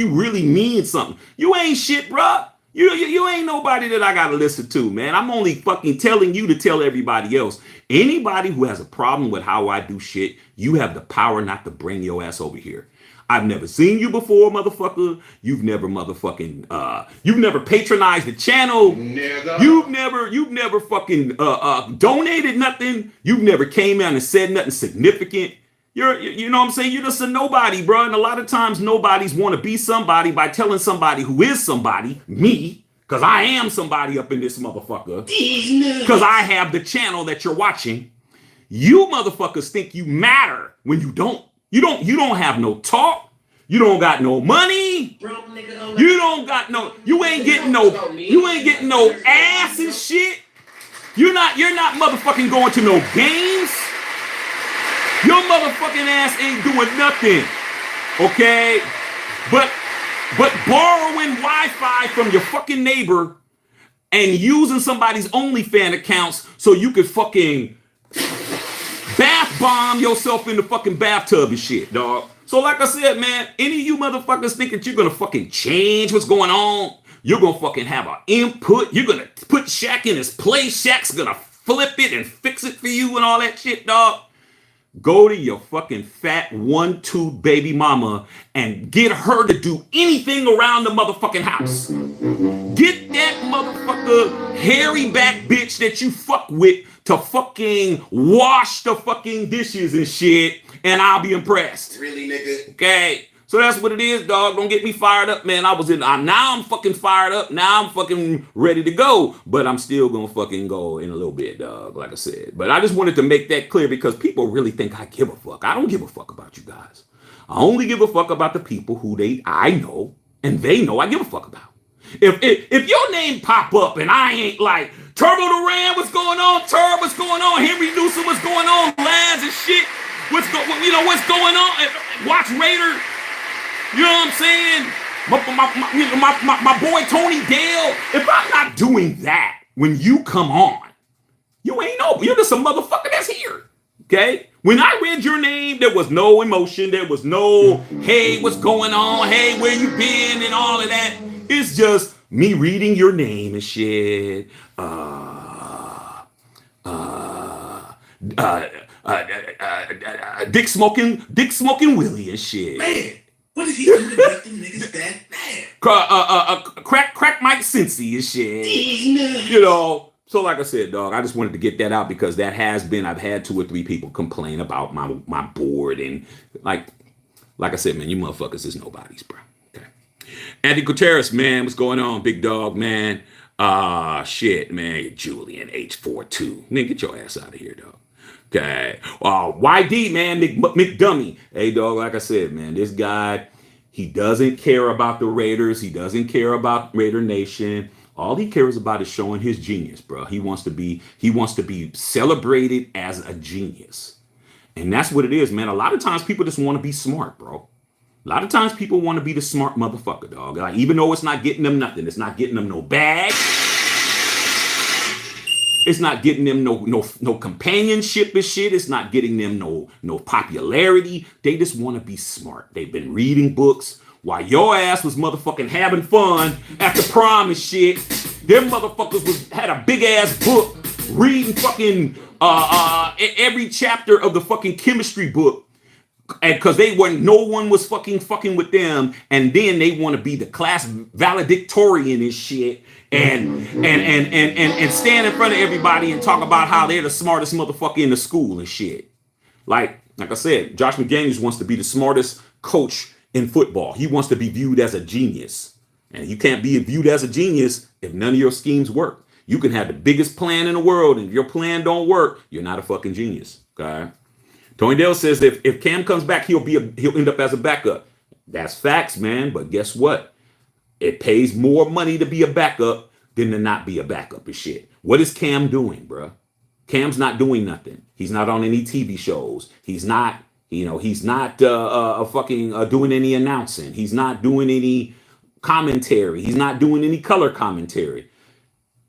really mean something. You ain't shit, bruh. You ain't nobody that I gotta listen to, man. I'm only fucking telling you to tell everybody else. Anybody who has a problem with how I do shit, you have the power not to bring your ass over here. I've never seen you before, motherfucker. You've never motherfucking, you've never patronized the channel. Never. You've never fucking donated nothing. You've never came out and said nothing significant. You know what I'm saying? You're just a nobody, bro. And a lot of times nobodies want to be somebody by telling somebody who is somebody, me, because I am somebody up in this motherfucker. Because I have the channel that you're watching. You motherfuckers think you matter when you don't. You don't have no talk. You don't got no money. You don't got no, you ain't getting no ass and shit. You're not motherfucking going to no games. Your motherfucking ass ain't doing nothing. Okay? But borrowing Wi-Fi from your fucking neighbor and using somebody's OnlyFans accounts so you could fucking bath bomb yourself in the fucking bathtub and shit, dog. So like I said, man, any of you motherfuckers think that you're gonna fucking change what's going on, you're gonna fucking have an input, you're gonna put Shaq in his place, Shaq's gonna flip it and fix it for you and all that shit, dog. Go to your fucking fat 1-2 baby mama and get her to do anything around the motherfucking house. Get that motherfucker hairy back bitch that you fuck with to fucking wash the fucking dishes and shit, and I'll be impressed. Really, nigga? Okay. So that's what it is, dog. Don't get me fired up, man. Now I'm fucking fired up. Now I'm fucking ready to go. But I'm still gonna fucking go in a little bit, dog, like I said. But I just wanted to make that clear because people really think I give a fuck. I don't give a fuck about you guys. I only give a fuck about the people who I know and they know I give a fuck about. If your name pop up and I ain't like, Turbo Duran, what's going on? Turb, what's going on? Henry Newsom, what's going on? Lads and shit, what's going on? Watch Raider. You know what I'm saying? My boy Tony Dale. If I'm not doing that when you come on, you're just a motherfucker that's here. Okay? When I read your name, there was no emotion. There was no, hey, what's going on? Hey, where you been? And all of that. It's just me reading your name and shit. Dick smoking Willie and shit. Man. What did he do to make them niggas that bad? Crack Mike Cincy and shit. You know, so like I said, dog, I just wanted to get that out because I've had 2 or 3 people complain about my board and like I said, man, you motherfuckers is nobodies, bro. Okay. Andy Gutierrez, man, what's going on, big dog, man? Shit, man, Julian H42. Nigga, get your ass out of here, dog. Okay. YD, man, McDummy. Hey, dog, like I said, man, this guy, he doesn't care about the Raiders. He doesn't care about Raider Nation. All he cares about is showing his genius, bro. He wants to be celebrated as a genius. And that's what it is, man. A lot of times people just want to be smart, bro. A lot of times people want to be the smart motherfucker, dog. Like, even though it's not getting them nothing. It's not getting them no bag. It's not getting them no companionship and shit. It's not getting them no popularity. They just want to be smart. They've been reading books while your ass was motherfucking having fun at the prom and shit. Them motherfuckers had a big ass book reading fucking every chapter of the fucking chemistry book, and because no one was fucking with them, and then they want to be the class valedictorian and shit, and stand in front of everybody and talk about how they're the smartest motherfucker in the school and shit. Like I said, Josh McDaniels wants to be the smartest coach in football. He wants to be viewed as a genius. And you can't be viewed as a genius if none of your schemes work. You can have the biggest plan in the world, and if your plan don't work, you're not a fucking genius. Okay. Tony Dale says if Cam comes back, he'll end up as a backup. That's facts, man. But guess what? It pays more money to be a backup than to not be a backup and shit. What is Cam doing, bro? Cam's not doing nothing. He's not on any TV shows. He's not, he's not doing any announcing. He's not doing any commentary. He's not doing any color commentary.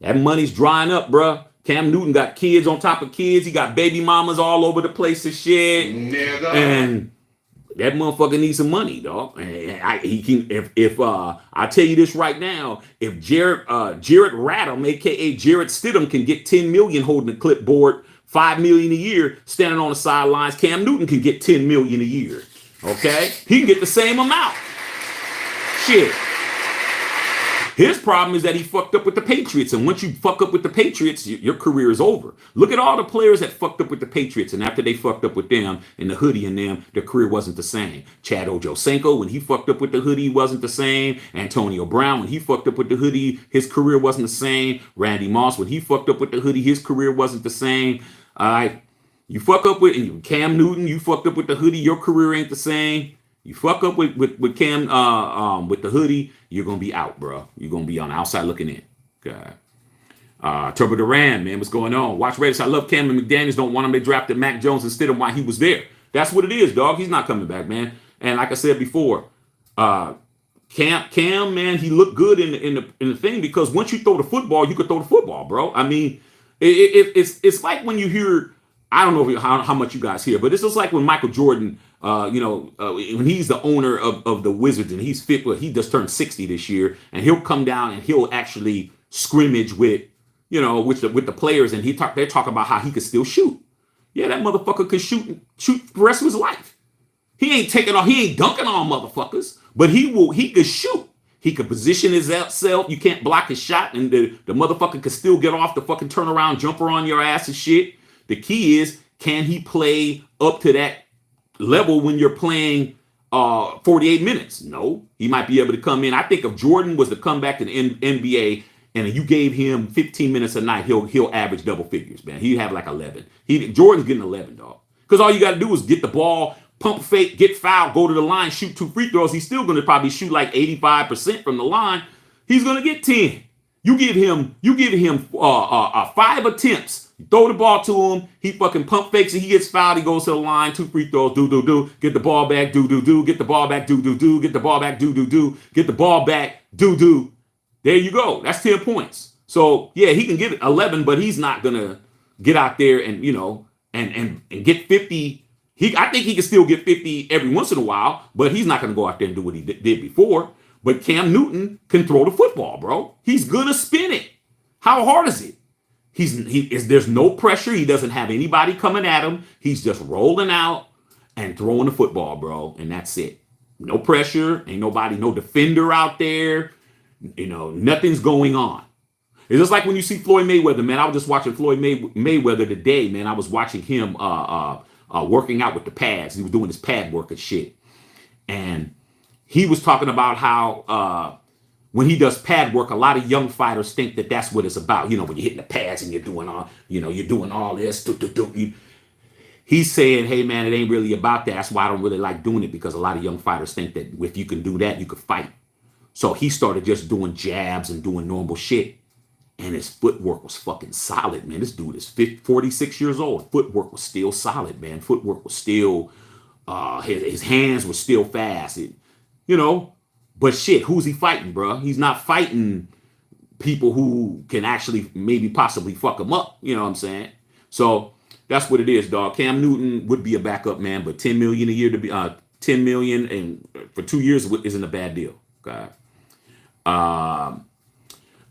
That money's drying up, bro. Cam Newton got kids on top of kids. He got baby mamas all over the place and shit. Nigga. And that motherfucker needs some money, dog. He can. If I tell you this right now, if Jarrett Radham, aka Jarrett Stidham, can get $10 million holding the clipboard, $5 million a year standing on the sidelines, Cam Newton can get $10 million a year. Okay, he can get the same amount. Shit. His problem is that he fucked up with the Patriots. And once you fuck up with the Patriots, your career is over. Look at all the players that fucked up with the Patriots. And after they fucked up with them and the hoodie and them, their career wasn't the same. Chad Ochocinco, when he fucked up with the hoodie, wasn't the same. Antonio Brown, when he fucked up with the hoodie, his career wasn't the same. Randy Moss, when he fucked up with the hoodie, his career wasn't the same. All right. You fuck up with Cam Newton, you fucked up with the hoodie, your career ain't the same. You fuck up with Cam with the hoodie, you're gonna be out, bro. You're gonna be on the outside looking in. God. Turbo Duran, man, what's going on? Watch Raiders. I love Cam and McDaniels. Don't want him. They drafted Mac Jones instead of why he was there. That's what it is, dog. He's not coming back, man. And like I said before, Cam, man, he looked good in the thing because once you throw the football, you could throw the football, bro. I mean, it's like when you hear. I don't know how much you guys hear, but it's just like when Michael Jordan, when he's the owner of the Wizards and he's fit, he just turned 60 this year, and he'll come down and he'll actually scrimmage with the players, and they're talking about how he could still shoot. Yeah, that motherfucker could shoot the rest of his life. He ain't dunking on motherfuckers, but he could shoot. He could position himself. You can't block his shot, and the motherfucker could still get off the fucking turnaround jumper on your ass and shit. The key is, can he play up to that level when you're playing 48 minutes? No, he might be able to come in. I think if Jordan was to come back to the NBA and you gave him 15 minutes a night, he'll average double figures, man. He'd have like 11. Jordan's getting 11, dog. Because all you got to do is get the ball, pump fake, get fouled, go to the line, shoot 2 free throws. He's still going to probably shoot like 85% from the line. He's going to get 10. You give him 5 attempts. You throw the ball to him. He fucking pump fakes and he gets fouled. He goes to the line, 2 free throws, do. Get the ball back, do. Get the ball back, do. Get the ball back, do. Get the ball back, do. There you go. That's 10 points. So yeah, he can get 11, but he's not gonna get out there and and get 50. I think he can still get 50 every once in a while, but he's not gonna go out there and do what he did before. But Cam Newton can throw the football, bro. He's gonna spin it. How hard is it? There's no pressure. He doesn't have anybody coming at him. He's just rolling out and throwing the football, bro. And that's it. No pressure. Ain't nobody, no defender out there. Nothing's going on. It's just like when you see Floyd Mayweather, man. I was just watching Floyd Mayweather today, man. I was watching him working out with the pads. He was doing his pad work and shit. And he was talking about how when he does pad work, a lot of young fighters think that that's what it's about. When you're hitting the pads and you're doing all this. He's saying, hey, man, it ain't really about that. That's why I don't really like doing it, because a lot of young fighters think that if you can do that, you could fight. So he started just doing jabs and doing normal shit. And his footwork was fucking solid, man. This dude is 46 years old. Footwork was still solid, man. Footwork was still, his hands were still fast. But shit, who's he fighting, bro? He's not fighting people who can actually maybe possibly fuck him up. You know what I'm saying? So that's what it is, dog. Cam Newton would be a backup, man, but $10 million a year to be $10 million and for 2 years isn't a bad deal. Okay.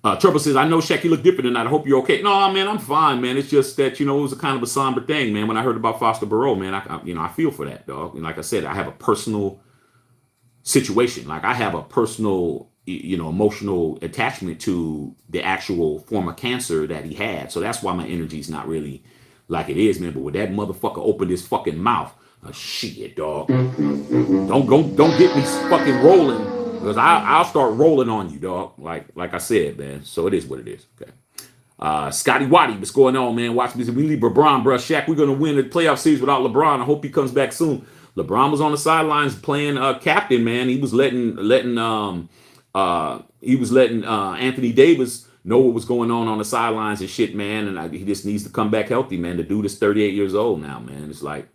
Trouble says, I know, Shaq, you look different tonight. I hope you're okay. No, man, I'm fine, man. It's just that, it was a kind of a somber thing, man. When I heard about Foster Moreau, man, I feel for that, dog. And like I said, I have a personal situation. Like I have a personal, emotional attachment to the actual form of cancer that he had. So that's why my energy's not really like it is, man. But when that motherfucker opened his fucking mouth, shit, dog. Don't get me fucking rolling, because I'll start rolling on you, dog. Like I said, man. So it is what it is. Okay. Scotty Waddy, what's going on, man? Watch me. We leave LeBron, bro. Shaq, we're gonna win the playoff series without LeBron. I hope he comes back soon. LeBron was on the sidelines playing captain, man. He was letting Anthony Davis know what was going on the sidelines and shit, man. And he just needs to come back healthy, man. The dude is 38 years old now, man. It's like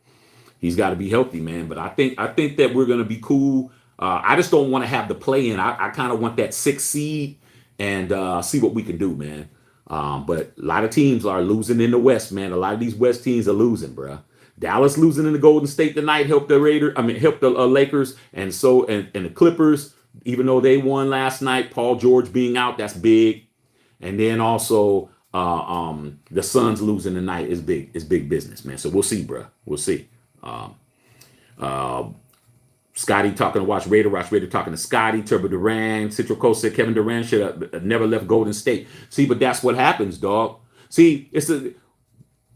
he's got to be healthy, man. But I think that we're gonna be cool. I just don't want to have the play in. I kind of want that 6th seed and see what we can do, man. But a lot of teams are losing in the West, man. A lot of these West teams are losing, bro. Dallas losing in the Golden State tonight helped the Lakers, and the Clippers, even though they won last night. Paul George being out, that's big. And then also the Suns losing tonight is big. It's big business, man. So we'll see, bro. We'll see. Scotty talking to watch Raider talking to Scotty. Turbo Duran, Central Coast said Kevin Durant should have never left Golden State. See, but that's what happens, dog. See, it's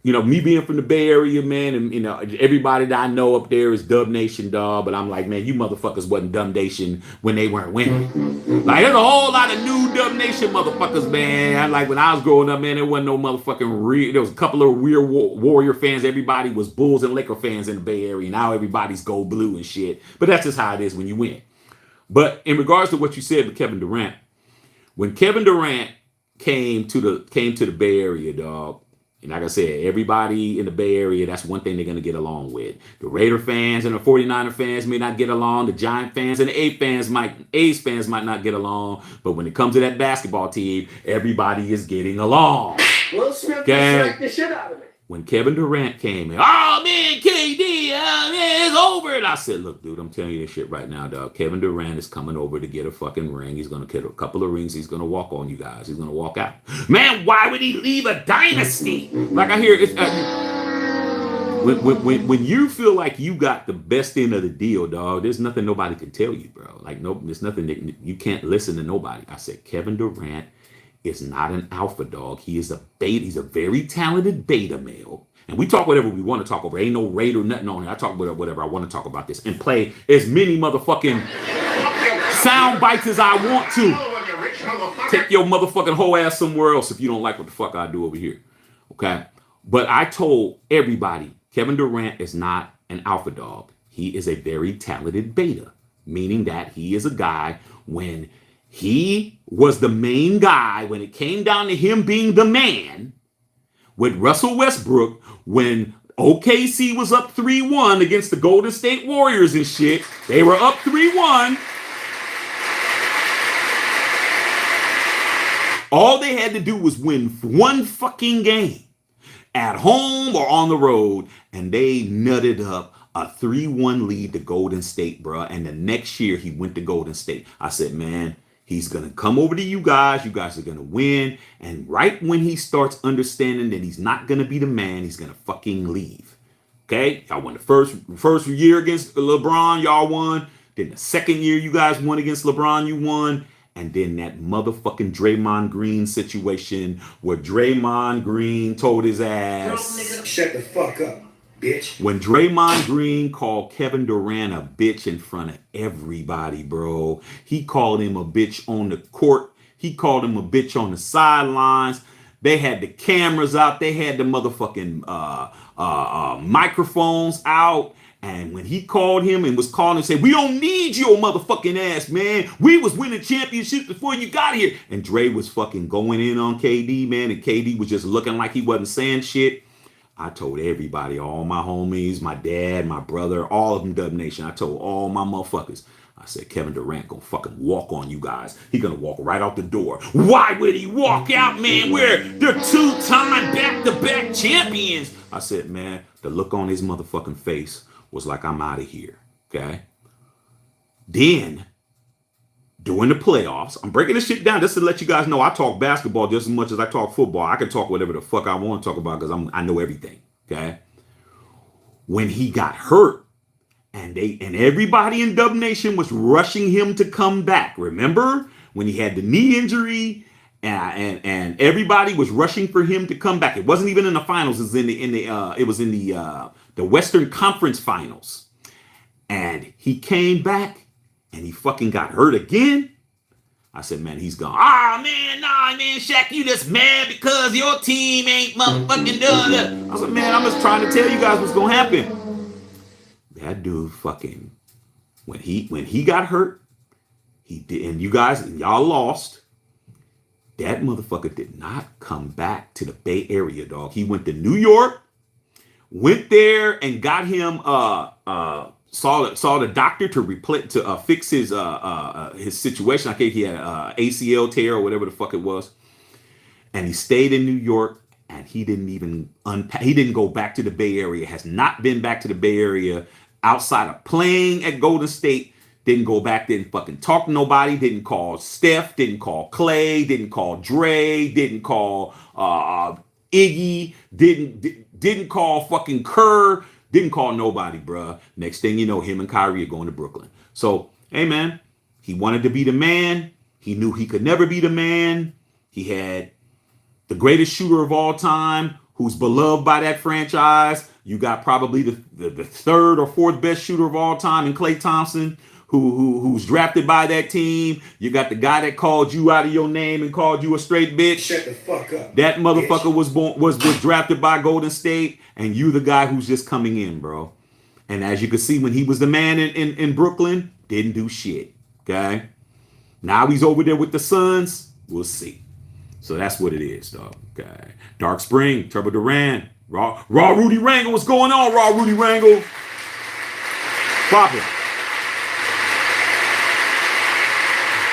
me being from the Bay Area, man, and everybody that I know up there is Dub Nation, dog. But I'm like, man, you motherfuckers wasn't Dub Nation when they weren't winning. Like, there's a whole lot of new Dub Nation motherfuckers, man. Like when I was growing up, man, there wasn't no motherfucking real. There was a couple of weird Warrior fans. Everybody was Bulls and Laker fans in the Bay Area. Now everybody's gold blue and shit. But that's just how it is when you win. But in regards to what you said with Kevin Durant, when Kevin Durant came to the Bay Area, dog. And like I said, everybody in the Bay Area, that's one thing they're going to get along with. The Raider fans and the 49er fans may not get along. The Giant fans and the A's fans might not get along. But when it comes to that basketball team, everybody is getting along. Will Smith distract the shit out of me. When Kevin Durant came in, oh man, KD, man, it's over. And I said, look, dude, I'm telling you this shit right now, dog. Kevin Durant is coming over to get a fucking ring. He's going to get a couple of rings. He's going to walk on you guys. He's going to walk out. Man, why would he leave a dynasty? Like I hear it's when you feel like you got the best end of the deal, dog, there's nothing nobody can tell you, bro. Like, no, there's nothing that you can't listen to nobody. I said, Kevin Durant is not an alpha dog. He is a beta. He's a very talented beta male. And we talk whatever we want to talk over. Ain't no raid or nothing on it. I talk about whatever I want to talk about this and play as many motherfucking sound bites as I want to. Take your motherfucking whole ass somewhere else if you don't like what the fuck I do over here. Okay? But I told everybody, Kevin Durant is not an alpha dog. He is a very talented beta, meaning that he is a guy when he was the main guy, when it came down to him being the man with Russell Westbrook, when OKC was up 3-1 against the Golden State Warriors and shit. They were up 3-1. All they had to do was win one fucking game at home or on the road, and they nutted up a 3-1 lead to Golden State, bro. And the next year he went to Golden State. I said, man, he's going to come over to you guys. You guys are going to win. And right when he starts understanding that he's not going to be the man, he's going to fucking leave. Okay? Y'all won the first year against LeBron. Y'all won. Then the second year you guys won against LeBron. You won. And then that motherfucking Draymond Green situation where Draymond Green told his ass, shut the fuck up, bitch. When Draymond Green called Kevin Durant a bitch in front of everybody, bro. He called him a bitch on the court. He called him a bitch on the sidelines. They had the cameras out. They had the motherfucking microphones out. And when he called him and was calling and said, we don't need your motherfucking ass, man. We was winning championships before you got here. And Dre was fucking going in on KD, man. And KD was just looking like he wasn't saying shit. I told everybody, all my homies, my dad, my brother, all of them Dub Nation. I told all my motherfuckers. I said, Kevin Durant gonna fucking walk on you guys. He gonna walk right out the door. Why would he walk out, man? They're 2-time back-to-back champions. I said, man, the look on his motherfucking face was like, I'm out of here, okay? Then during the playoffs. I'm breaking this shit down just to let you guys know I talk basketball just as much as I talk football. I can talk whatever the fuck I want to talk about because I know everything. Okay. When he got hurt and everybody in Dub Nation was rushing him to come back. Remember when he had the knee injury and everybody was rushing for him to come back. It wasn't even in the finals. It was in the Western Conference Finals. And he came back and he fucking got hurt again. I said, man, he's gone. Ah, man, nah, man, Shaq, you just mad because your team ain't motherfucking done it. I said, man, I'm just trying to tell you guys what's gonna happen. That dude fucking, when he got hurt, he did, and y'all lost. That motherfucker did not come back to the Bay Area, dog. He went to New York, went there and got him saw the doctor to fix his situation. I think he had ACL tear or whatever the fuck it was, and he stayed in New York. And he didn't even he didn't go back to the Bay Area. Has not been back to the Bay Area outside of playing at Golden State. Didn't go back. Didn't fucking talk to nobody. Didn't call Steph. Didn't call Clay. Didn't call Dre. Didn't call Iggy. Didn't call fucking Kerr. Didn't call nobody, bruh. Next thing you know, him and Kyrie are going to Brooklyn. So, hey, man, he wanted to be the man. He knew he could never be the man. He had the greatest shooter of all time, who's beloved by that franchise. You got probably the third or fourth best shooter of all time in Klay Thompson, who's drafted by that team. You got the guy that called you out of your name and called you a straight bitch. Shut the fuck up. That motherfucker was drafted by Golden State, and you the guy who's just coming in, bro. And as you can see, when he was the man in Brooklyn, didn't do shit. Okay. Now he's over there with the Suns. We'll see. So that's what it is, dog. Okay. Dark Spring, Turbo Duran, Raw Rudy Rangle. What's going on, Raw Rudy Rangle? Pop it.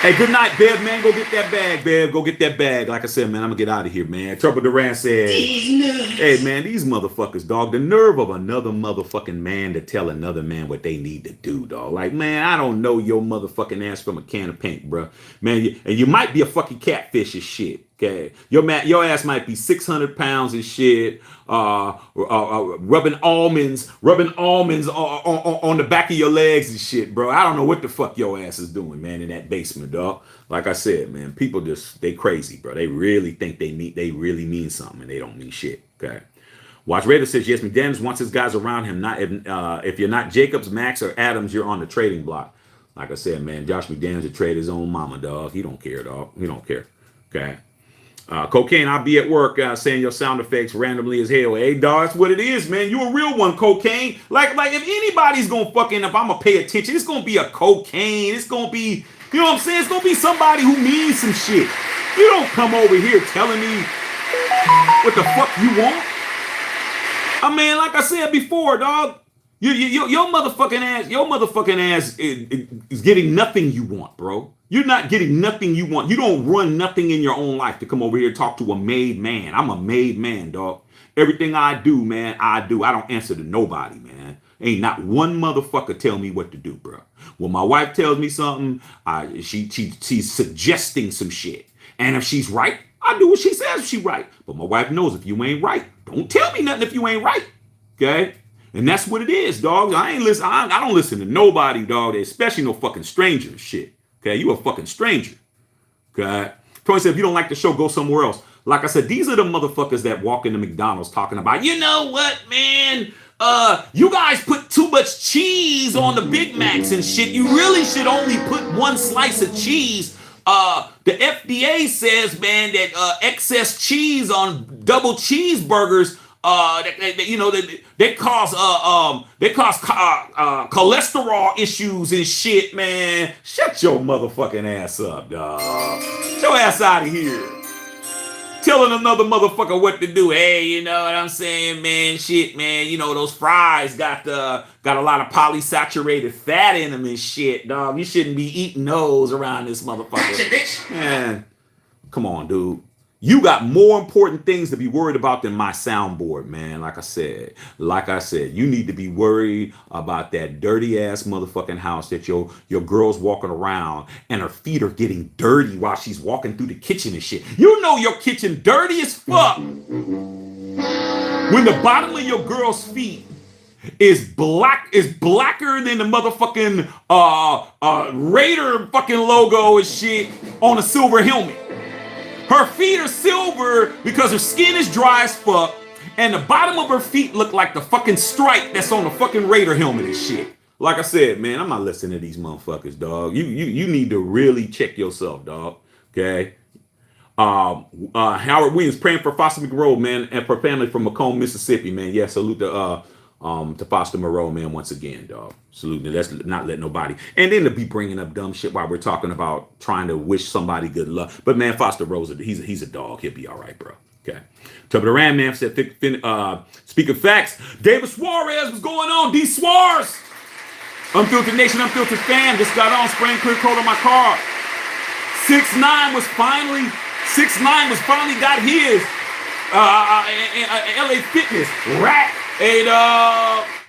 Hey, good night, Bev, man. Go get that bag, Bev. Go get that bag. Like I said, man, I'm going to get out of here, man. Turbo Duran said, hey, man, these motherfuckers, dog, the nerve of another motherfucking man to tell another man what they need to do, dog. Like, man, I don't know your motherfucking ass from a can of paint, bro. Man, you might be a fucking catfish as shit. Okay, your ass might be 600 pounds and shit, rubbing almonds on the back of your legs and shit, bro. I don't know what the fuck your ass is doing, man, in that basement, dog. Like I said, man, people they crazy, bro. They really think they really mean something, and they don't mean shit. Okay. Watch Raider says, yes, McDaniels wants his guys around him. Not if you're not Jacobs, Max, or Adams, you're on the trading block. Like I said, man, Josh McDaniels would trade his own mama, dog. He don't care, dog. He don't care. Okay. Cocaine, I'll be at work saying your sound effects randomly as hell. Hey, dog, that's what it is, man. You a real one, Cocaine. Like if anybody's gonna fucking, if I'm gonna pay attention, it's gonna be a Cocaine. It's gonna be, you know what I'm saying? It's gonna be somebody who means some shit. You don't come over here telling me what the fuck you want. I mean, like I said before, dog, your motherfucking ass is getting nothing you want, bro. You're not getting nothing you want. You don't run nothing in your own life to come over here and talk to a made man. I'm a made man, dog. Everything I do, man, I do. I don't answer to nobody, man. Ain't not one motherfucker tell me what to do, bro. When my wife tells me something, she's suggesting some shit. And if she's right, I do what she says she's right. But my wife knows if you ain't right, don't tell me nothing if you ain't right. Okay? And that's what it is, dog. I don't listen to nobody, dog, especially no fucking stranger and shit. Okay, you a fucking stranger. Okay. Tony said, if you don't like the show, go somewhere else. Like I said, these are the motherfuckers that walk into McDonald's talking about, you know what, man? You guys put too much cheese on the Big Macs and shit. You really should only put one slice of cheese. The FDA says, man, that excess cheese on double cheeseburgers, they cause cholesterol issues and shit, man. Shut your motherfucking ass up, dog. Get your ass out of here. Telling another motherfucker what to do. Hey, you know what I'm saying, man? Shit, man. You know those fries got a lot of polysaturated fat in them and shit, dog. You shouldn't be eating those around this motherfucker. Man, come on, dude. You got more important things to be worried about than my soundboard, man. Like I said, you need to be worried about that dirty ass motherfucking house that your girl's walking around and her feet are getting dirty while she's walking through the kitchen and shit. You know your kitchen dirty as fuck. When the bottom of your girl's feet is blacker than the motherfucking Raider fucking logo and shit on a silver helmet. Her feet are silver because her skin is dry as fuck, and the bottom of her feet look like the fucking stripe that's on the fucking Raider helmet and shit. Like I said, man, I'm not listening to these motherfuckers, dog. You need to really check yourself, dog. Okay. Howard Williams praying for Foster Moreau, man, and for family from Macomb, Mississippi, man. Yeah, salute to Foster Moreau, man, once again, dog. Salute. Let's not let nobody. And then to be bringing up dumb shit while we're talking about trying to wish somebody good luck. But man, Foster Moreau's he's a dog. He'll be all right, bro. Okay. Tubby the Ram man said, speaking facts, David Suarez, what's going on? D Suarez. Unfiltered Nation, Unfiltered Fam. Just got on, spraying clear coat on my car. 6ix9ine was finally got his LA Fitness rat. Hey,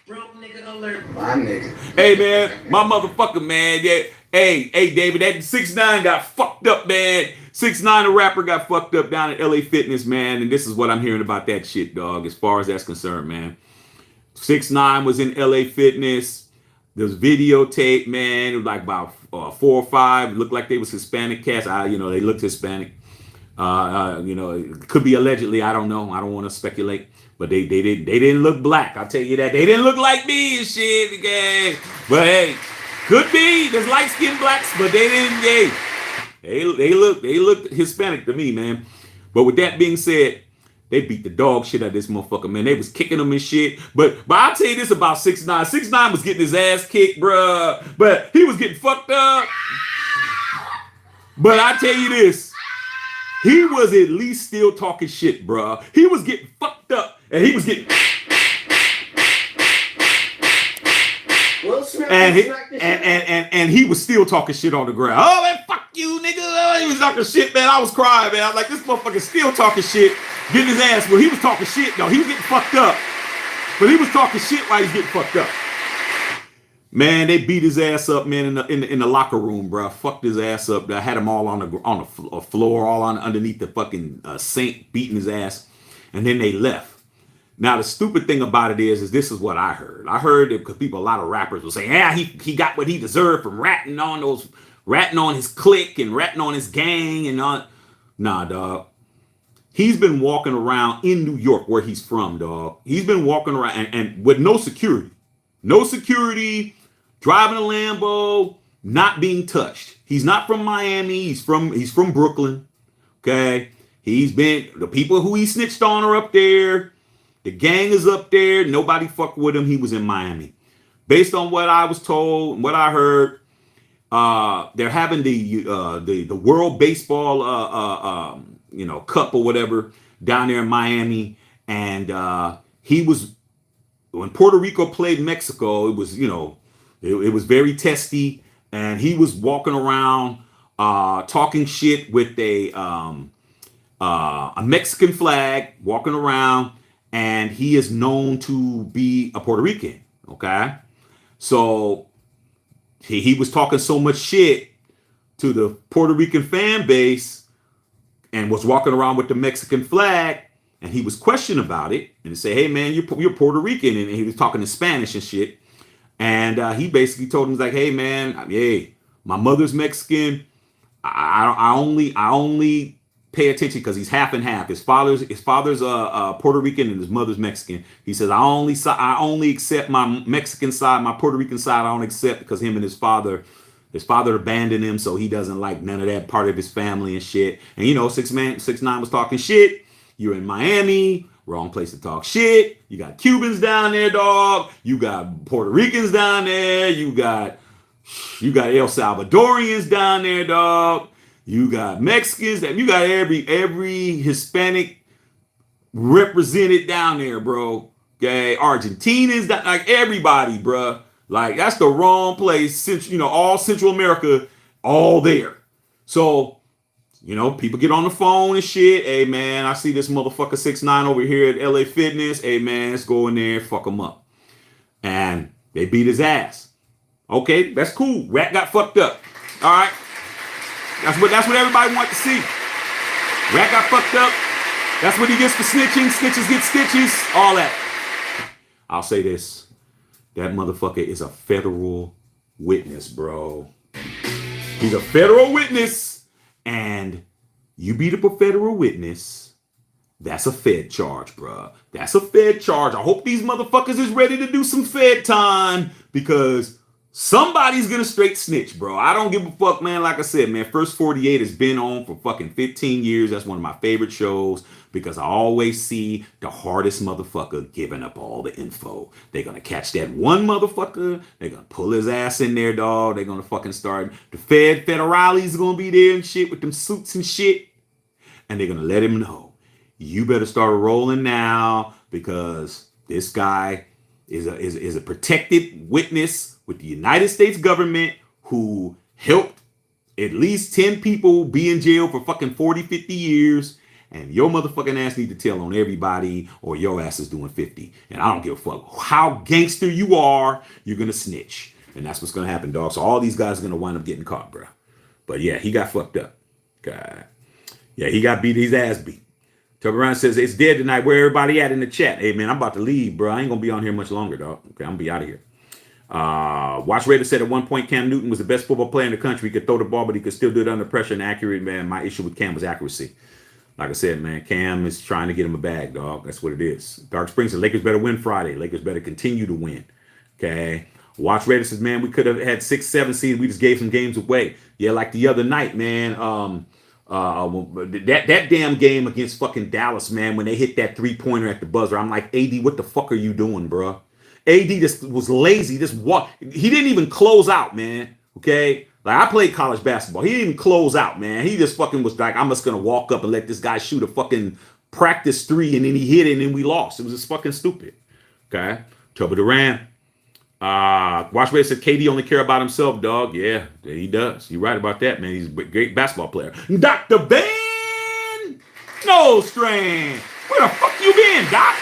Broke nigga alert. My nigga. Hey, man, my motherfucker, man. Yeah. Hey, David, that 6ix9ine got fucked up, man. 6ix9ine, a rapper, got fucked up down at LA Fitness, man. And this is what I'm hearing about that shit, dog, as far as that's concerned, man. 6ix9ine was in LA Fitness. There was videotape, man. It was like about 4 or 5. It looked like they was Hispanic cats. They looked Hispanic. It could be allegedly. I don't know. I don't want to speculate. But they didn't look black. I'll tell you that. They didn't look like me and shit. Okay. But hey, could be. There's light-skinned blacks, but they didn't. Hey, they looked Hispanic to me, man. But with that being said, they beat the dog shit out of this motherfucker, man. They was kicking him and shit. But I'll tell you this about 6ix9ine. 6ix9ine was getting his ass kicked, bruh. But he was getting fucked up. But I tell you this. He was at least still talking shit, bruh. He was getting fucked up. And he was getting... And he was still talking shit on the ground. Oh, man, fuck you, nigga. Oh, he was talking shit, man. I was crying, man. I was like, this motherfucker still talking shit, getting his ass. Well, he was talking shit, though. He was getting fucked up. But he was talking shit while he's getting fucked up. Man, they beat his ass up, man, in the locker room, bro. Fucked his ass up. I had him all on the floor, all on underneath the fucking sink, beating his ass, and then they left. Now the stupid thing about it is this is what I heard. I heard it because a lot of rappers will say, yeah, he got what he deserved from ratting on his clique and ratting on his gang and all. Nah, dog. He's been walking around in New York, where he's from, dog. He's been walking around and with no security. No security, driving a Lambo, not being touched. He's not from Miami. He's from Brooklyn. Okay. The people who he snitched on are up there. The gang is up there. Nobody fucked with him. He was in Miami. Based on what I was told, what I heard, they're having the World Baseball Cup or whatever down there in Miami, and he was. When Puerto Rico played Mexico, it was, it was very testy, and he was walking around talking shit with a Mexican flag, walking around, and he is known to be a Puerto Rican, okay? So he was talking so much shit to the Puerto Rican fan base and was walking around with the Mexican flag. And he was questioned about it and say, hey, man, you're Puerto Rican. And he was talking in Spanish and shit. And he basically told him, like, hey, man, hey, my mother's Mexican. I only pay attention because he's half and half. His father's Puerto Rican and his mother's Mexican. He says, I only accept my Mexican side, my Puerto Rican side. I don't accept because him and his father abandoned him. So he doesn't like none of that part of his family and shit. And, 6ix9ine was talking shit. You're in Miami, wrong place to talk shit. You got Cubans down there, dog. You got Puerto Ricans down there. You got El Salvadorians down there, dog. You got Mexicans. You got every Hispanic represented down there, bro. Okay, Argentinians, like everybody, bro. Like that's the wrong place. Since all Central America, all there. So You know, people get on the phone and shit. Hey, man, I see this motherfucker 6ix9ine over here at LA Fitness. Hey, man, let's go in there and fuck him up. And they beat his ass. Okay, that's cool. Rat got fucked up. All right. That's what everybody wants to see. Rat got fucked up. That's what he gets for snitching. Snitches get stitches. All that. I'll say this. That motherfucker is a federal witness, bro. He's a federal witness. And you beat up a federal witness. That's a Fed charge, bro. That's a Fed charge. I hope these motherfuckers is ready to do some Fed time because somebody's gonna straight snitch, bro. I don't give a fuck, man. Like I said, man, First 48 has been on for fucking 15 years. That's one of my favorite shows because I always see the hardest motherfucker giving up all the info. They're gonna catch that one motherfucker. They're gonna pull his ass in there, dog. They're gonna fucking start. The federales gonna be there and shit with them suits and shit. And they're gonna let him know. You better start rolling now because this guy is a protected witness with the United States government who helped at least 10 people be in jail for fucking 40, 50 years. And your motherfucking ass need to tell on everybody or your ass is doing 50. And I don't give a fuck how gangster you are, you're going to snitch. And that's what's going to happen, dog. So all these guys are going to wind up getting caught, bro. But yeah, he got fucked up. God. Yeah, he got beat, his ass beat. Tubby Ryan says, it's dead tonight. Where everybody at in the chat? Hey, man, I'm about to leave, bro. I ain't going to be on here much longer, dog. Okay, I'm going to be out of here. Watch Raider said at one point Cam Newton was the best football player in the country. He could throw the ball, but he could still do it under pressure and accurate, man. My issue with Cam was accuracy. Like I said, man, Cam is trying to get him a bag, dog. That's what it is. Dark Springs says, Lakers better win Friday. Lakers better continue to win. Okay. Watch Raider says, man, we could have had 6, 7 seeds. We just gave some games away. Yeah, like the other night, man. That damn game against fucking Dallas, man, when they hit that 3-pointer at the buzzer, I'm like, AD, what the fuck are you doing, bro? AD just was lazy. Just walk. He didn't even close out, man. Okay, like I played college basketball. He didn't even close out, man. He just fucking was like, I'm just gonna walk up and let this guy shoot a fucking practice 3, and then he hit it, and then we lost. It was just fucking stupid. Okay, Tubby Durant. Watch Red said KD only care about himself, dog. Yeah, he does. You're right about that, man. He's a great basketball player. Dr. Van Nostrand. Where the fuck you been, Doc?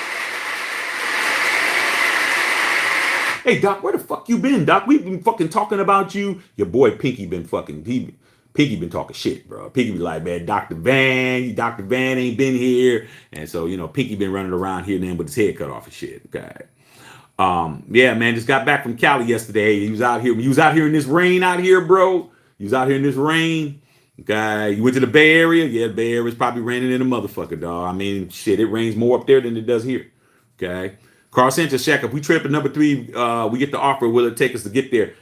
Hey, Doc, where the fuck you been, Doc? We've been fucking talking about you. Your boy Pinky been fucking, Pinky been talking shit, bro. Pinky be like, man, Dr. Van ain't been here. And so, you know, Pinky been running around here then with his head cut off and shit. Okay. Yeah, man, just got back from Cali yesterday. He was out here. You was out here in this rain out here, bro. You was out here in this rain. Okay. You went to the Bay Area. Yeah, the Bay Area's probably raining in a motherfucker, dog. I mean, shit, it rains more up there than it does here. Okay. Carl Sanchez, Shaq, if we trip at number 3, we get the offer. Will it take us to get there?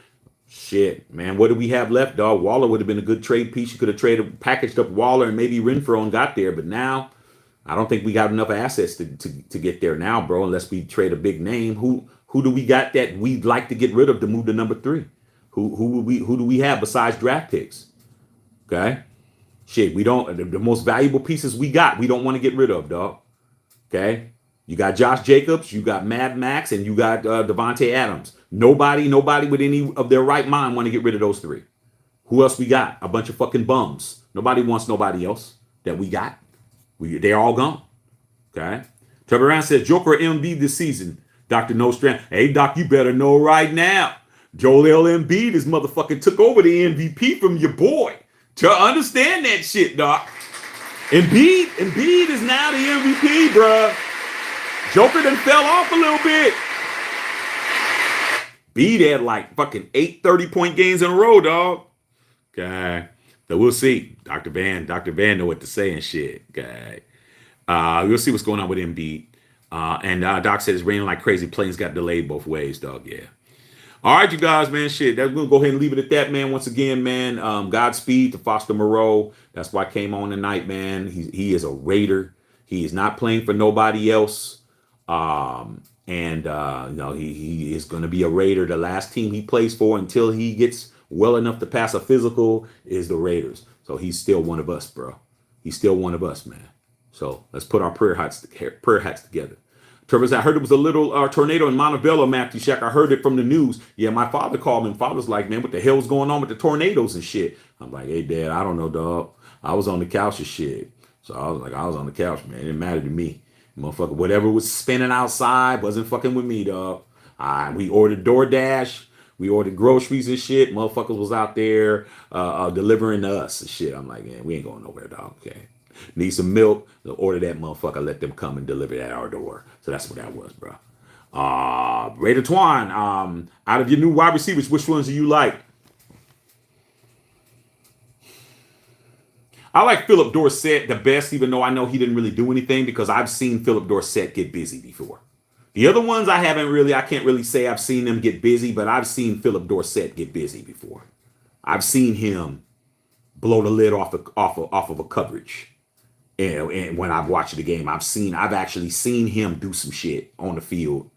Shit, man, what do we have left, dog? Waller would have been a good trade piece. You could have packaged up Waller and maybe Renfro and got there. But now, I don't think we got enough assets to get there now, bro, unless we trade a big name. Who do we got that we'd like to get rid of to move to number 3? Who do we have besides draft picks? Okay? Shit, we don't, the most valuable pieces we don't want to get rid of, dog. Okay? You got Josh Jacobs, you got Mad Max, and you got Devontae Adams. Nobody with any of their right mind want to get rid of those 3. Who else we got? A bunch of fucking bums. Nobody wants nobody else that we got. They're all gone. Okay? Trevor Ryan says, Joker Embiid this season. Dr. Nostrand. Hey, Doc, you better know right now. Joel Embiid is motherfucking took over the MVP from your boy. To understand that shit, Doc. Embiid is now the MVP, bruh. Joker done fell off a little bit. Embiid had like fucking 8 30-point games in a row, dog. Okay. So we'll see. Dr. Van know what to say and shit. Okay. We'll see what's going on with Embiid. And Doc said it's raining like crazy. Planes got delayed both ways, dog. Yeah. All right, you guys, man. Shit. We're going to go ahead and leave it at that, man. Once again, man, Godspeed to Foster Moreau. That's why I came on tonight, man. He is a Raider. He is not playing for nobody else. He is going to be a Raider. The last team he plays for until he gets well enough to pass a physical is the Raiders. So he's still one of us, bro. He's still one of us, man. So let's put our prayer hats together. Trevor's, I heard it was a little tornado in Montebello, Matthew Shack. I heard it from the news. Yeah, my father called me. And father's like, man, what the hell's going on with the tornadoes and shit? I'm like, hey, Dad, I don't know, dog. I was on the couch and shit. So I was on the couch, man. It didn't matter to me. Motherfucker, whatever was spinning outside wasn't fucking with me, dog. We ordered DoorDash. We ordered groceries and shit. Motherfuckers was out there delivering to us and shit. I'm like, man, we ain't going nowhere, dog. Okay. Need some milk. Order that motherfucker. Let them come and deliver it at our door. So that's what that was, bro. Raider Twine, out of your new wide receivers, which ones do you like? I like Philip Dorsett the best, even though I know he didn't really do anything, because I've seen Philip Dorsett get busy before. The other ones I can't really say I've seen them get busy, but I've seen Philip Dorsett get busy before. I've seen him blow the lid off of a coverage. And when I've watched the game, I've actually seen him do some shit on the field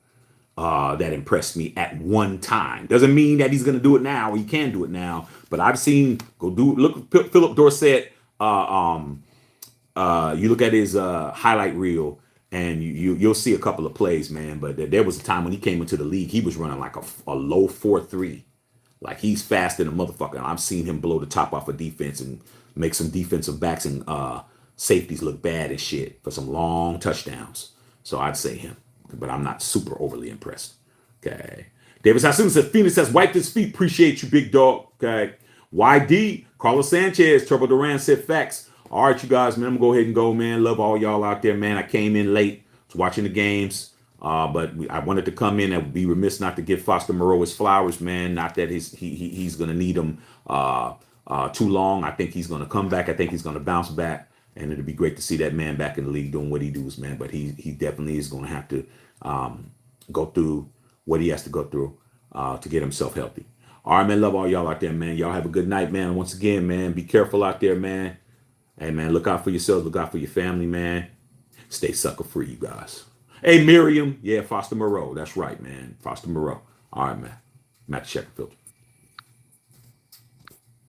that impressed me at one time. Doesn't mean that he's going to do it now. He can do it now, but I've seen look Philip Dorsett. You look at his highlight reel, and you'll see a couple of plays, man. But there was a time when he came into the league, he was running like a low 4.3, like he's fast than a motherfucker. And I've seen him blow the top off of defense and make some defensive backs and safeties look bad and shit for some long touchdowns. So I'd say him, but I'm not super overly impressed. Okay. David Sassoon says Phoenix has wiped his feet. Appreciate you, big dog. Okay. YD, Carlos Sanchez, Turbo Duran said facts. All right, you guys, man, I'm gonna go ahead and go, man. Love all y'all out there, man. I came in late to watching the games, but I wanted to come in. I would be remiss not to give Foster Moreau his flowers, man. Not that he's gonna need them too long. I think he's gonna come back. I think he's gonna bounce back, and it'll be great to see that man back in the league doing what he does, man. But he definitely is gonna have to go through what he has to go through to get himself healthy. All right, man. Love all y'all out there, man. Y'all have a good night, man. Once again, man, be careful out there, man. Hey, man, look out for yourselves. Look out for your family, man. Stay sucker free, you guys. Hey, Miriam. Yeah, Foster Moreau. That's right, man. Foster Moreau. All right, man. Matt Shepard Filter.